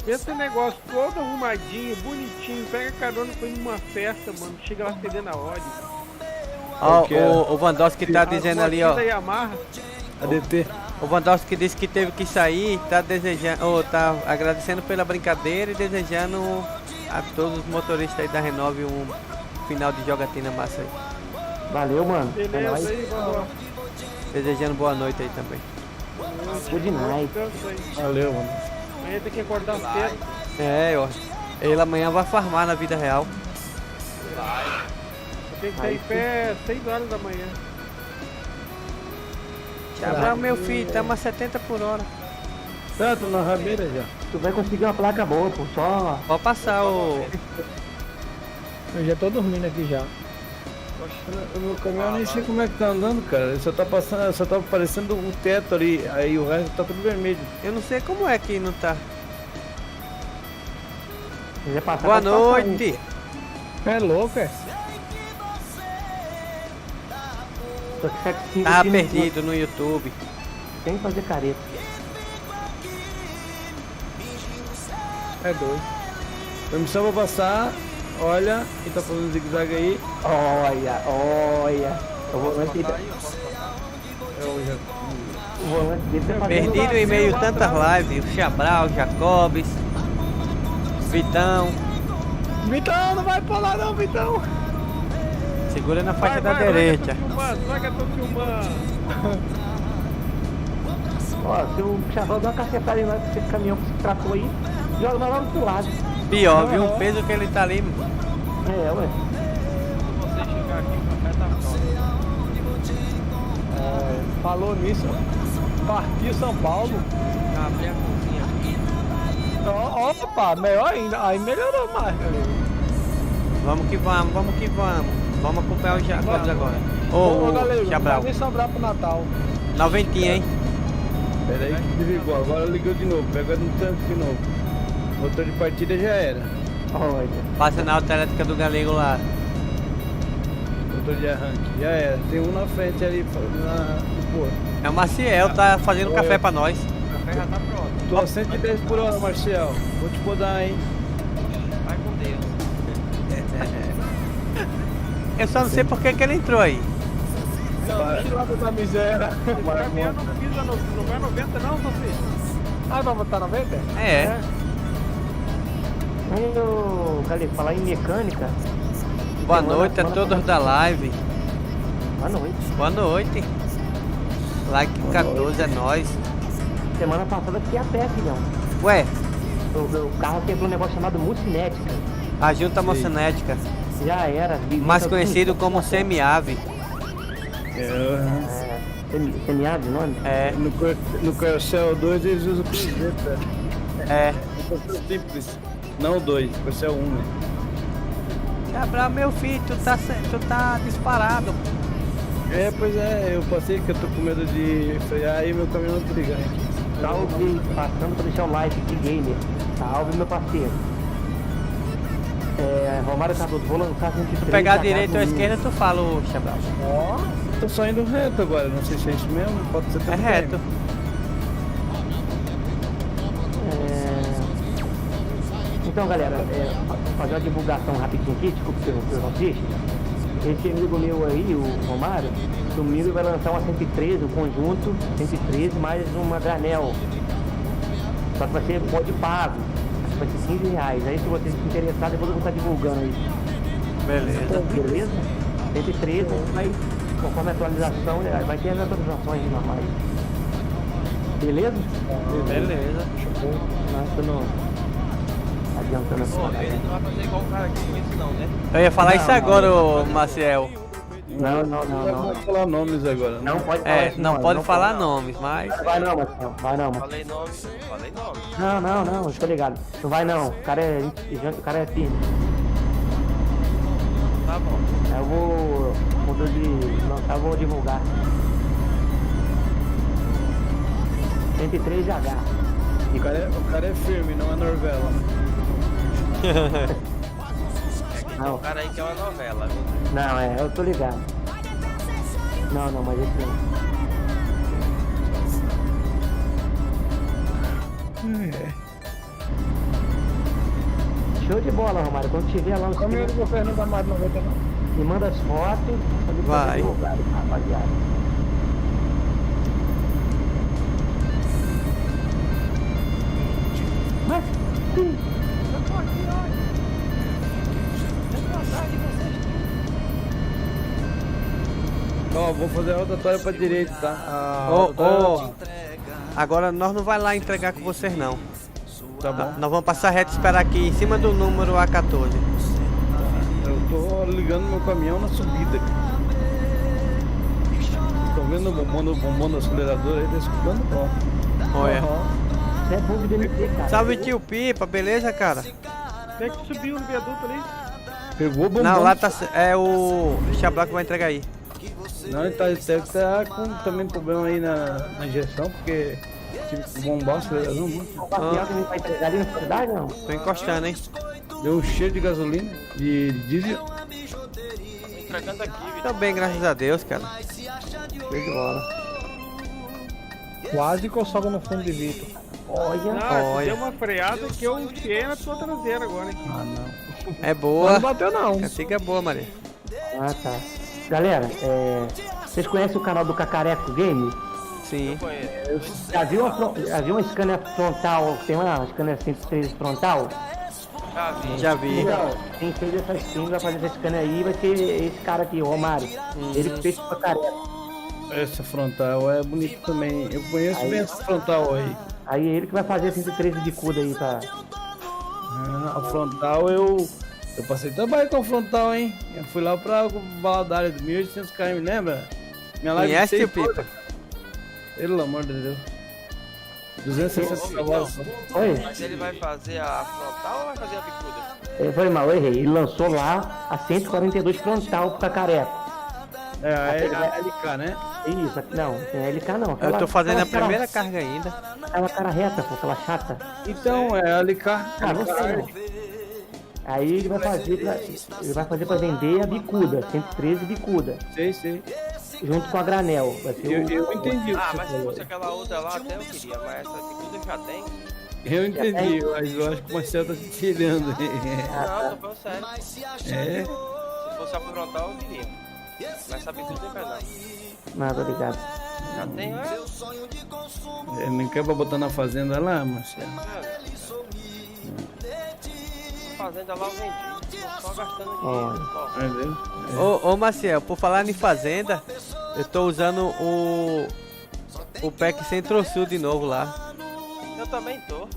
Pensa um negócio todo arrumadinho, bonitinho, pega carona foi numa festa, mano. Chega lá fedendo a óleo. Ó, o Vandowski tá dizendo ali, ó. Da Yamaha. ADT. O Vandowski disse que teve que sair, tá desejando, tá agradecendo pela brincadeira e desejando a todos os motoristas aí da Renove um final de jogatina massa aí. Valeu, mano. Beleza aí, mano. Desejando boa noite aí também. Good night. Valeu, mano. Amanhã tem que acordar cedo. É, ó. Ele amanhã vai farmar na vida real. Tem que sair em pé 6 horas da manhã. Cabral, meu filho, tamo a 70 por hora. Tá, tô na rabeira já. Tu vai conseguir uma placa boa, pô. Só. Pode passar o... Eu já tô dormindo aqui já. O meu caminhão nem sei como é que tá andando, cara. Ele só tá passando, só tá aparecendo um teto ali, aí o resto tá tudo vermelho. Eu não sei como é que não tá. Já passar, Boa pode passar noite. É louco, é? Tô aqui 75 Tava aqui no- perdido no YouTube. Sem fazer careta. É doido. Permissão pra passar, olha, quem tá fazendo zigue-zague aí. Olha, olha. O volante dele. O volante dele tá fazendo. Perdido em meio a tantas lives. O Chabral, Jacobs, Vitão. Vitão, não vai pra lá não, Vitão. Segura na faixa da Vai direita. que eu tô filmando, vai que eu tô filmando. Ó, se o Chaval dá uma cacetada em nós com esse caminhão que se tratou aí, joga nós logo pro lado. Pior, viu? O peso que ele tá ali. É, ué. Se você chegar aqui, o café tá pronto. Falou nisso, partiu São Paulo. Abri a cozinha aqui. Opa, melhor ainda. Aí melhorou mais, galera. Vamos que vamos, vamos que vamos. Vamos acompanhar o Jacobs agora. Ô, Ô, galera, Chabral. vai sobrar pro Natal. Noventinha, hein? Pera aí que desligou, agora ligou de novo, pega no tanque de novo. Motor de partida já era. Olha. Passa na autoelétrica do Galego lá. Motor de arranque, já era. Tem um na frente ali, pô. É o Maciel, tá fazendo café pra nós. O café já tá pronto. Tô a 110 por hora, Marcial. Vou te podar, hein. Vai com Deus. Eu só não sei por que ele entrou aí. Tirada da miséria. O caminhão não pisa não vai 90 não, Sofia? Ah, vai botar 90? É. Aí, ô, galera, falar em mecânica. Boa noite a todos da live. Boa noite. Boa noite. Like 14 é nóis. Semana passada fiquei a pé, filhão. Ué, O carro quebrou um negócio chamado mucinética. a junta mocinética, Já era. mais conhecido como semi-ave. Semiado o nome? É, No Corcel 2 eles usam o cruzeiro, é. simples. Não 2, Corcel 1, né? Cabral, meu filho, tu tá disparado. É, pois é, eu passei que eu tô com medo de frear e meu caminhão não brigar. Salve, passando pra deixar o like de gamer. Salve, meu parceiro. Romário Cardoso, vou lançar 103. Tu pegar a direita ou a esquerda, tu fala, ô Cabral. Ó, tô só indo reto agora, não sei se é isso mesmo, pode ser É também. reto. Então, galera, fazer uma divulgação rapidinho aqui, desculpa pelo notícia. Esse amigo meu aí, o Romário, domingo vai lançar uma 113, o conjunto 113 mais uma granel. Só que vai ser pode pago, vai ser R$15. Aí se vocês se interessarem, depois eu vou estar divulgando aí. Beleza. Beleza? 113, vai, conforme a atualização, vai ter as atualizações normais. Beleza? Beleza. Nossa, não. Adiantando a Pô, ele não vai fazer igual o cara aqui com isso não, né? Eu ia falar isso agora, ô Maciel. Não. Não pode falar nomes agora. Não pode falar É, isso, não pode falar nomes, mas... Vai não, Marcelo. Vai não, Marcelo. Falei nome, falei nome. Não, eu tô ligado. Não vai não. O cara é firme. Tá bom. Eu vou. Eu vou divulgar. 103H. O cara é firme, não é novela. Não. O cara aí que é uma novela, viu? Não, eu tô ligado. Não, mas esse não. Show de bola, Romário. Quando tiver lá no Caminhão do governo não dá mais de 90 não. me manda as fotos. Vai. Rapaziada. Mas, sim. Ó, vou fazer a rotatória pra direita, tá? Agora nós não vai lá entregar com vocês não. Tá bom. Nós vamos passar reto e esperar aqui em cima do número A14. Eu tô ligando meu caminhão na subida. Tô vendo o bombom do acelerador aí, tá escutando bom. Olha. Você é bug do MP, cara. Salve tio Pipa, beleza, cara? Tem que subiu no viaduto ali. Pegou o bombom. Não, lá tá. É o Xablau que vai entregar aí. Não, ele deve estar com também problema aí na injeção, porque tive que bombar o acelerador muito. O Bastião também vai entregar ali na cidade, não? Tô encostando, hein? Deu um cheiro de gasolina, de diesel. Tô entregando aqui, Vitor. Tô bem, graças a Deus, cara. Show de bola. Quase que eu sobe no fundo de Vitor. Olha. Não, Olha. deu uma freada que eu enfiei na tua traseira agora, hein? Ah, não. É boa. Não bateu não. Cantiga é boa, Maria. Ah, tá. Galera, vocês conhecem o canal do Cacareco Game? Sim. Conheço. Já viu uma scanner frontal? Tem uma scanner 103 frontal? Já vi. Já vi. Então, quem fez essa skin vai fazer essa scanner aí vai ser esse cara aqui, o Romário. Ele que fez o Cacareco. Essa frontal é bonita também. Eu conheço bem essa frontal aí. Aí ele que vai fazer a 113 de cuda aí, tá? A frontal eu passei trabalho com a frontal, hein? Eu fui lá pra Valadares, 1800 km, lembra? Minha live Conhece, tio de 6 Pipa? horas. Pelo amor de Deus. 260 cavalos. Oi? Mas ele vai fazer a frontal ou vai fazer a bicuda? Foi mal, eu errei. Ele lançou lá a 142 frontal pro Cacareco. É a LK, né? Isso, não, tem LK não. Eu tô fazendo a aquela primeira carga ainda. Aquela cara reta, pô, aquela chata. Então, é a LK. Ah, não sei. Aí ele vai fazer pra vender a bicuda, 113 bicuda, Sei. junto com a granel. Vai ser Eu entendi o Ah, que mas você se falou. fosse aquela outra lá, até eu queria, mas essa bicuda eu já tenho. Eu entendi, mas eu acho que o Marcelo tá se tirando. Não, tô falando sério. É? Se fosse a frontal, eu queria. Mas essa bicuda não quer não. Nada ligado. Já tenho, é? Ele não quer pra botar na fazenda lá, Marcelo. Fazenda lá eu vendi. Tô só gastando Olha. dinheiro. Entendeu? Ô Maciel, por falar em fazenda, eu tô usando o pack Centro-Sul de novo lá. Eu também tô.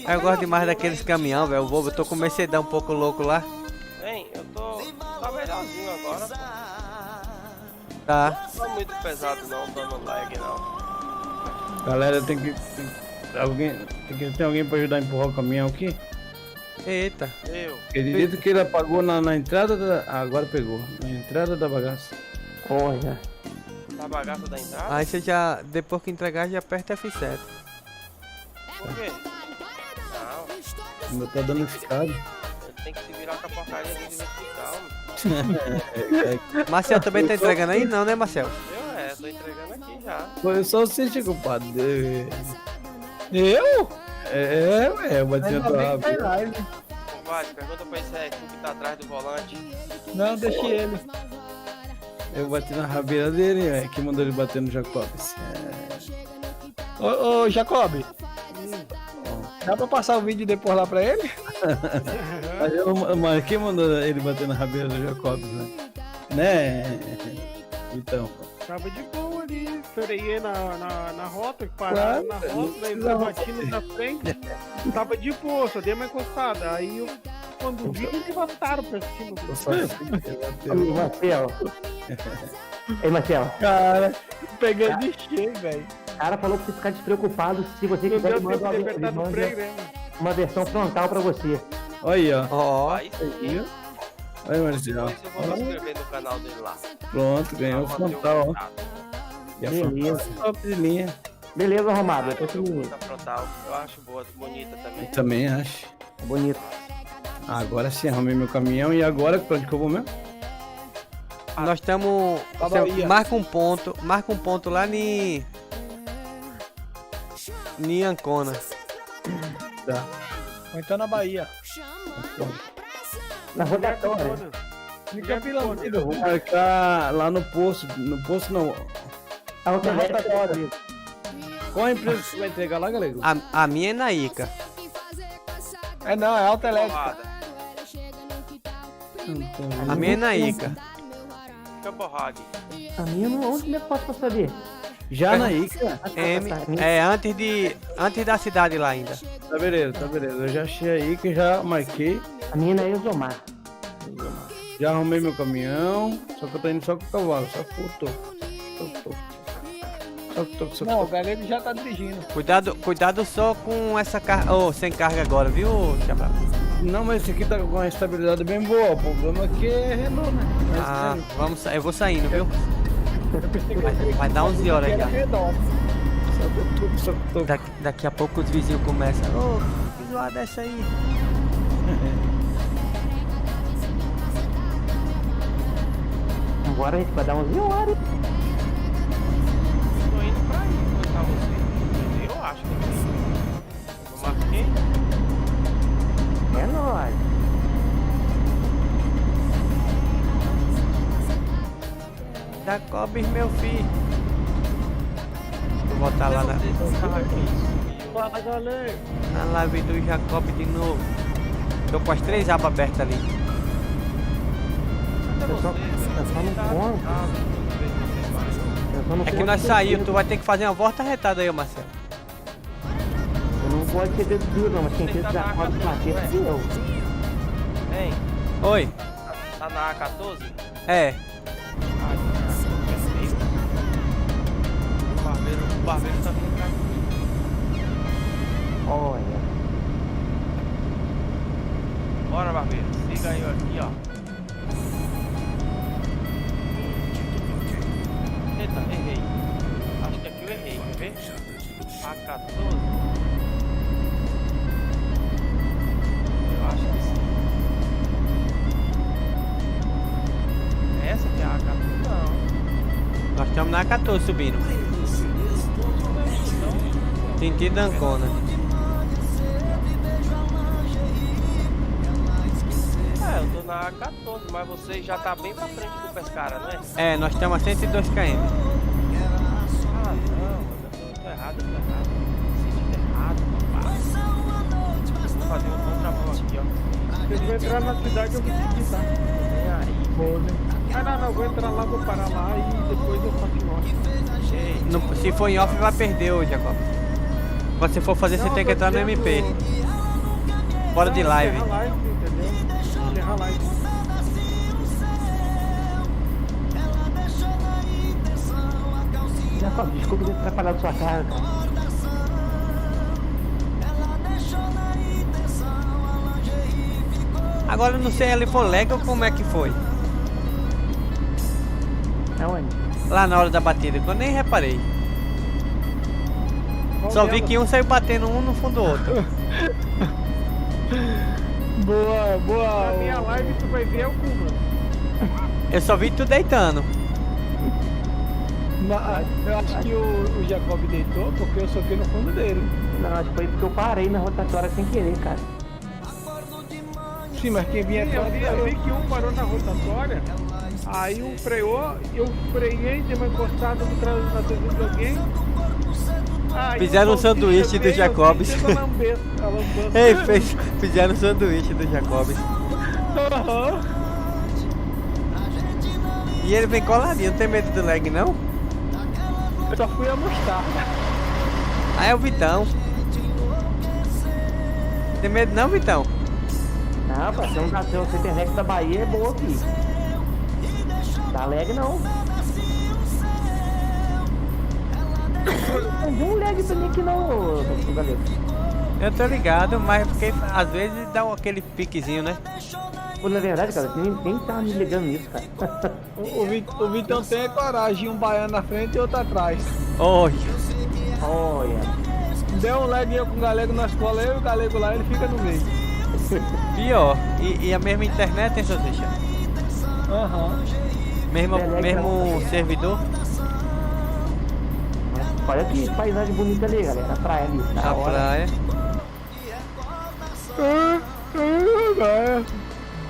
Aí eu gosto demais daqueles caminhão, velho. Eu tô com o Mercedão um pouco louco lá. Hein, eu tô. Tá melhorzinho agora. Tá. Não tô muito pesado não, dando lag não. Galera, tem que ter alguém pra ajudar a empurrar o caminhão aqui. Eita. Eu. Acredito que ele apagou na entrada da... Ah, agora pegou. Na entrada da bagaça. Olha. Na bagaça da entrada? Aí você já, depois que entregar, já aperta F7. Por quê? Não, O meu tá danificado. ele tem que se virar com a porcaria dele vertical. Marcel também tá entregando aí? Não, né, Marcel? Eu tô entregando aqui já. Foi só você, Chico Padre. Eu? Eu bati na tua raba. Compadre, pergunta pra esse aqui que tá atrás do volante. Não, deixa ele. Eu bati na rabeira dele, velho, que mandou ele bater no Jacobs. Ô Jacob. Dá pra passar o vídeo depois lá pra ele? Mas quem mandou ele bater na rabeira do Jacobs, né? Então. Tava de boa ali, freiei na rota, pararam na rota, daí eu bati na frente, tava de boa, só dei uma encostada. Aí eu, quando vi, eles levantaram pra cima. Ei, Marcel. Ei, Marcel. Cara, peguei de cheio, velho. O cara falou pra você ficar despreocupado. Se você Não quiser, deu ele manda, tempo de apertar no freio, né? uma versão frontal pra você. Olha aí, ó. Ó. Aí sim. Olha, Marcelo. Depois eu vou me inscrever no canal dele lá. Pronto, ganhou o frontal, ó. E a Beleza. frontal top de linha. Beleza, Romário. Eu tô Eu com gosto da frontal, eu acho boa, bonita também. Eu também acho. bonito. Agora sim, arrumei meu caminhão e agora pra onde que eu vou mesmo? Nós estamos. Bahia. Marca um ponto lá em Ancona. Tá. Ou então na Bahia. Na rotatória. Fica pilando. Eu vou marcar lá no posto. No posto não. A rotatória. Qual a empresa que vai entregar lá, galego? A minha é na Ica. É não, é alta elétrica. A minha é na Ica. Fica borrado. A minha não, onde eu posso saber? Já na Ica? Antes da cidade lá ainda. Tá beleza, tá beleza. Eu já achei a Ica, já marquei. A minha é Exomar. Já arrumei meu caminhão. Só que eu tô indo só com o cavalo, só com o toco. Não, o galego já tá dirigindo. Cuidado só com essa carga. Oh, sem carga agora, viu, Chabra? Não, mas esse aqui tá com uma estabilidade bem boa. O problema aqui é Renault, né? Mas eu vou saindo, viu? Vai dar 11 horas já. Só com o toco. Daqui a pouco os vizinhos começam. Ô, que zoada é essa aí? Agora a gente vai dar 11 horas. Tô indo pra aí, onde tá você? Eu acho que eu marquei. É nóis. Jacobs, meu filho. Vou voltar lá Fala, galera. na live do Jacob de novo. Tô com as 3 abas abertas ali. Eu só não conto. É que nós saímos, tu vai ter que fazer uma volta retada aí, Marcelo. Eu não gosto de ter duro, não, mas quem fez já pode bater fui eu. Hein? Oi. Tá na A14? É. O barbeiro tá vindo pra cá. Olha. Bora, barbeiro. Siga aí, ó. Aqui, ó. Eita, errei. Acho que aqui eu errei, quer ver? A14. Eu acho que sim. Essa que é a A14? Não. Nós estamos na 14 subindo. Sentido Ancona. É, eu tô na A14, mas você já tá bem pra frente do Pescara, não é? É, nós estamos a 102 km. Ah, não, eu tô errado, Sentido errado, rapaz. Vou fazer um contramão aqui, ó. Se eu vou entrar na cidade, eu vou seguir, tá? É aí. Vou, né? Não, vou entrar lá, vou parar lá e depois eu faço em off. Se for em off, vai perder hoje, Jacob. Quando você for fazer, você tem que entrar no MP. Fora de live. Encerra a live, entendeu? Encerra a live. Já só, desculpa ter atrapalhado sua cara, cara. Agora eu não sei, ele foi legal ou como é que foi? Aonde? Lá na hora da batida, que eu nem reparei. Só vi que um saiu batendo um no fundo do outro. Boa. Na minha live tu vai ver alguma. Eu só vi tu deitando. Eu acho que o Jacob deitou porque eu soquei no fundo dele. Não, acho que foi porque eu parei na rotatória sem querer, cara. Sim, mas quem vinha atrás... Eu vi que um parou na rotatória, aí um freou, eu freiei, dei uma encostada no traseiro de alguém. Fizeram um sanduíche do Jacobs. Ei, fizeram um sanduíche do Jacobs. E ele vem coladinho, não tem medo do lag não? Eu só fui a mostarda. Ah, é o Vitão. Tem medo não, Vitão? Não, parceiro, a internet da Bahia é boa aqui. Tá lag não. Não deu um lag pra mim aqui não, galera. Eu tô ligado, mas porque às vezes dá aquele piquezinho, né? Pô, na verdade, cara, ninguém tá me ligando nisso, cara. O Vitão tem a coragem, um baiano na frente e outro atrás. Olha. Deu um lag eu com o galego na escola, eu e o galego lá, ele fica no meio. Pior. E a mesma internet, hein, Salsicha? Aham. Mesmo servidor? Olha que paisagem bonita ali, galera. A praia ali. A praia. A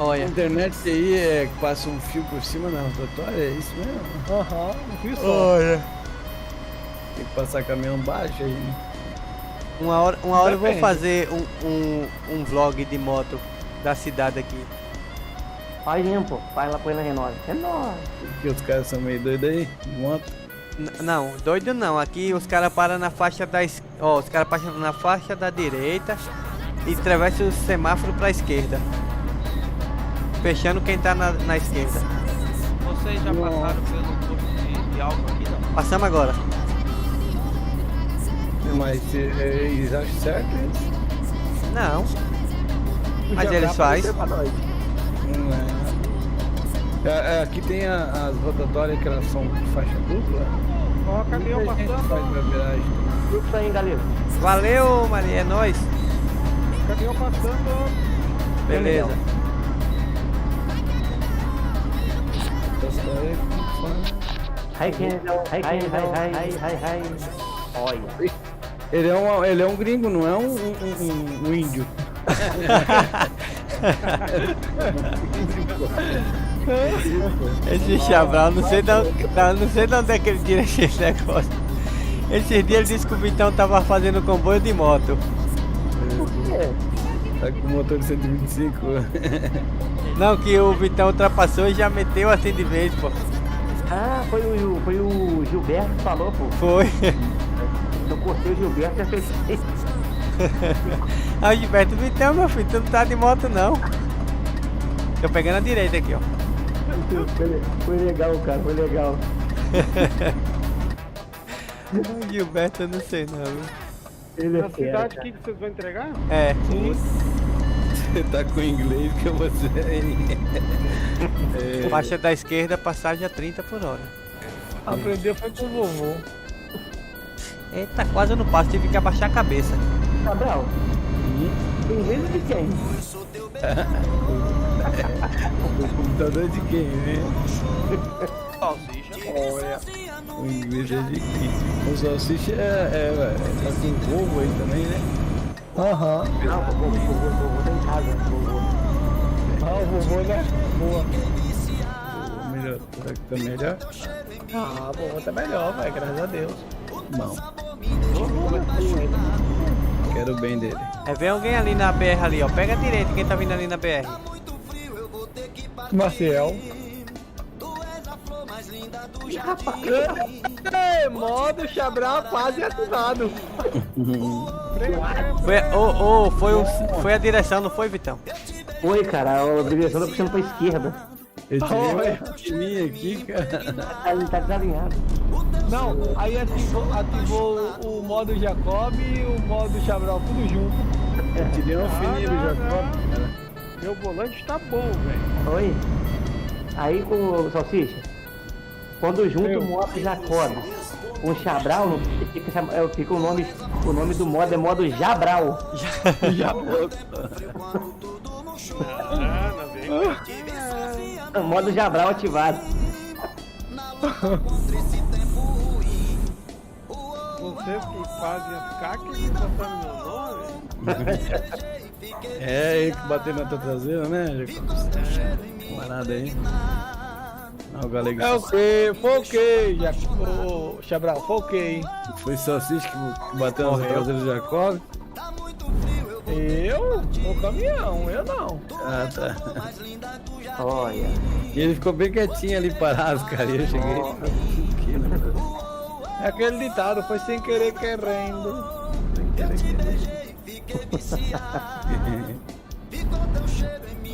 Olha. internet aí é que passa um fio por cima da rotatória, é isso mesmo? Aham, não vi só. Olha. Tem que passar caminhão baixo aí, né? Uma hora eu vou Depende. fazer um vlog de moto da cidade aqui. Faz limpo, faz lá com ele na Renove. Renove. Porque os caras são meio doidos aí, de moto. Não, doido não. Aqui os caras param na faixa da os caras passam na faixa da direita e atravessam o semáforo pra esquerda. Fechando quem tá na esquerda. Vocês já passaram pelo posto de álcool aqui, não? Passamos agora. Mas eles acham certo isso? Não. Mas Já eles dá pra fazem. descer pra nós. Aqui tem as rotatórias que elas são de faixa dupla. Ó, caminhão Muita gente passando. faz pra viragem. Viu que tá aí, galera? Valeu, Maria, é nóis. Caminhão passando. Beleza. Rotatória que faz. Ai, olha. Ele é um gringo, não é um índio. Esse Chabral, não sei de onde é que ele tira esse negócio. Esses dias ele disse que o Vitão tava fazendo comboio de moto. Tá com motor de 125. Não, que o Vitão ultrapassou e já meteu assim de vez, pô. Ah, foi o Gilberto que falou, pô. Foi. Eu cortei o Gilberto e acertei. Ah, Gilberto, Vitão, meu filho, tu não tá de moto não. Tô pegando a direita aqui, ó. Foi legal, cara, foi legal. Gilberto, eu não sei não. Viu? Ele Na cidade, o que vocês vão entregar? É. Você tá com inglês que você é. Faixa da esquerda, passagem a 30 por hora. Aprendeu foi com o vovô. Eita, quase eu não passo, tive que abaixar a cabeça. Cabral, inglês de quem? O computador de quem, né? Salsicha. Olha, o inglês é de quem? O salsicha tá com Volvo aí também, né? Aham. Não, vovô tá em casa, vovô. Ah, o vovô, né? Boa. Melhor, será que tá melhor? Ah, o vovô tá melhor, velho, graças a Deus. Não. Quero o bem dele. É, vem alguém ali na BR ali, ó. Pega a direita, quem tá vindo ali na BR. Maciel. Ei, modo Chabral quase ativado. Foi a direção, não foi, Vitão? Oi, cara, a direção tá puxando pra esquerda. Eu tirei uma pequenininha aqui, cara. Ele tá desalinhado. Não, aí ativou o modo Jacob e o modo Chabral, tudo junto. Eu tirei uma fininha do Jacob, cara. Meu volante tá bom, velho. Oi? Aí com o Salsicha, quando junta o modo Jacob com o Chabral, fica o nome do modo é modo Jabral. Modo Jabral ativado. Vocês que fazem as cacas e botaram meu nome? É, ele que bateu na tua traseira, né, Jacob? Camarada aí. Ah, o galego. É o quê? Foi o quê, ô Chabral? Foi o quê? Foi salsicha que bateu na traseira do Jacob? Eu? O caminhão, eu não. Ah, tá. Olha. E ele ficou bem quietinho ali parado, cara. E eu cheguei. É aquele ditado, foi sem querer querendo.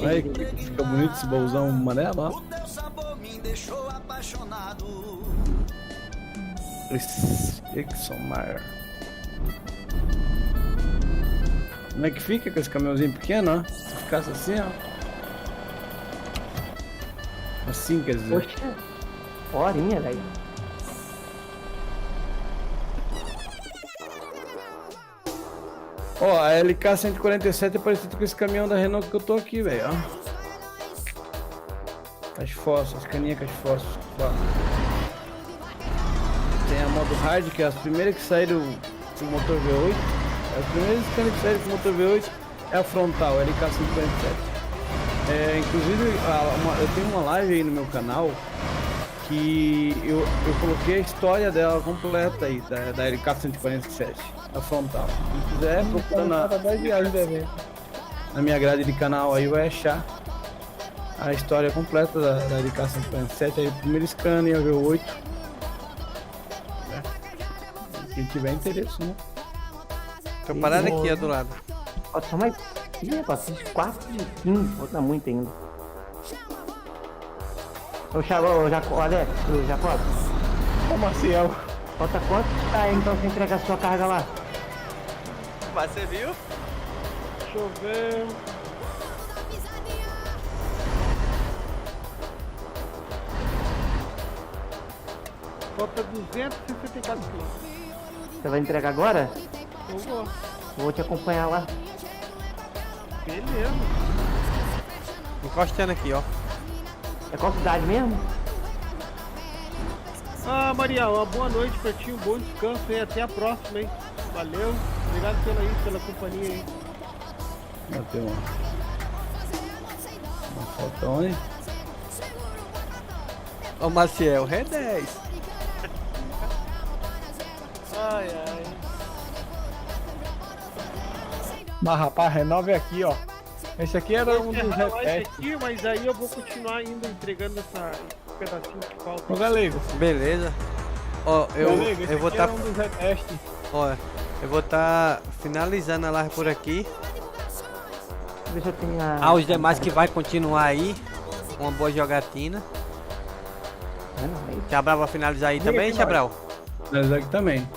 Olha que fica bonito esse bolsão amarelo, ó. Exomar. Como é que fica com esse caminhãozinho pequeno, ó? Se ficasse assim, ó. Assim, quer dizer. Poxa, horinha, velho. Ó, a LK147 é parecido com esse caminhão da Renault que eu tô aqui, velho, ó. Caixa fósseis, caninha caixa fósseis. Tem a modo hard, que é as primeiras que saíram com motor V8. As primeiras canas que saíram com motor V8 É a frontal, LK57. Inclusive, eu tenho uma live aí no meu canal que eu coloquei a história dela completa aí, da LK147, a frontal. Se quiser, procura na minha grade de canal aí, vai achar a história completa da LK147, aí primeiro scanner, V8. Quem tiver interesse, né? Tô parado aqui, ó, do lado. Ó, só mais. Ih, rapaz, 4 de 5. Falta muito ainda. Ô, Alex, ô, Jacob. Ô, Marcial. Falta quanto que tá aí, então, você entregar a sua carga lá? Mas você viu? Deixa eu ver. Falta 264 quilômetros. Você vai entregar agora? Eu vou. Vou te acompanhar lá. Beleza. Encostando aqui, ó. É qual cidade mesmo? Ah, Maria, uma boa noite pra ti, um bom descanso e até a próxima, hein? Valeu. Obrigado pela companhia aí. Bateu uma foto onde? Ô, Maciel, é 10. Ai, ai. Mas rapaz, renove aqui, ó. Esse aqui era um dos retestes. Aqui, mas aí eu vou continuar ainda entregando esse pedacinho que falta. Ô, Galego. Beleza. Ó, Galego, eu vou estar. tá. Um dos retestes. Ó, eu vou tá finalizando a live por aqui. Deixa eu tenho Os demais que vai continuar aí. Uma boa jogatina. Chabral vai finalizar aí também, Chabral? Finalizar aqui também.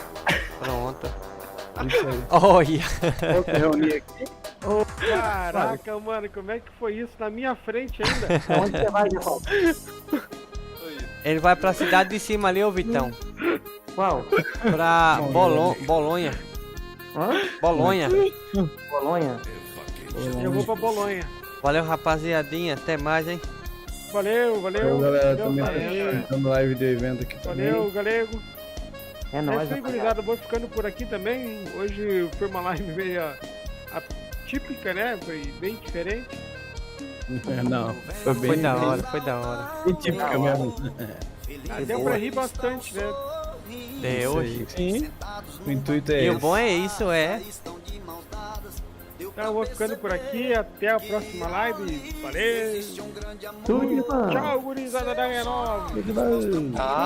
Pronto. Isso aí. Olha. Vou reunir aqui. Oh, caraca, mano, como é que foi isso? Na minha frente ainda? Onde você vai, Jacob? Ele vai pra cidade de cima ali, ô Vitão. Qual? Pra Bolonha. Hã? Bolonha. Bolonha? Eu vou pra Bolonha. Valeu, rapaziadinha. Até mais, hein? Valeu, valeu. Então, galera, Valeu, também tá live do evento aqui também. valeu, Galego. É nóis, isso aí, gurizada. Vou ficando por aqui também. Hoje foi uma live meio atípica, né? Foi bem diferente. Não, foi bem Foi da hora, foi da hora. bem típica mesmo. Deu pra rir bastante, né? Deu. Sim. O intuito é E o esse. bom é isso, é. Então eu vou ficando por aqui. Até a próxima live. Valeu. Tudo de bom. Tchau, gurizada da E9.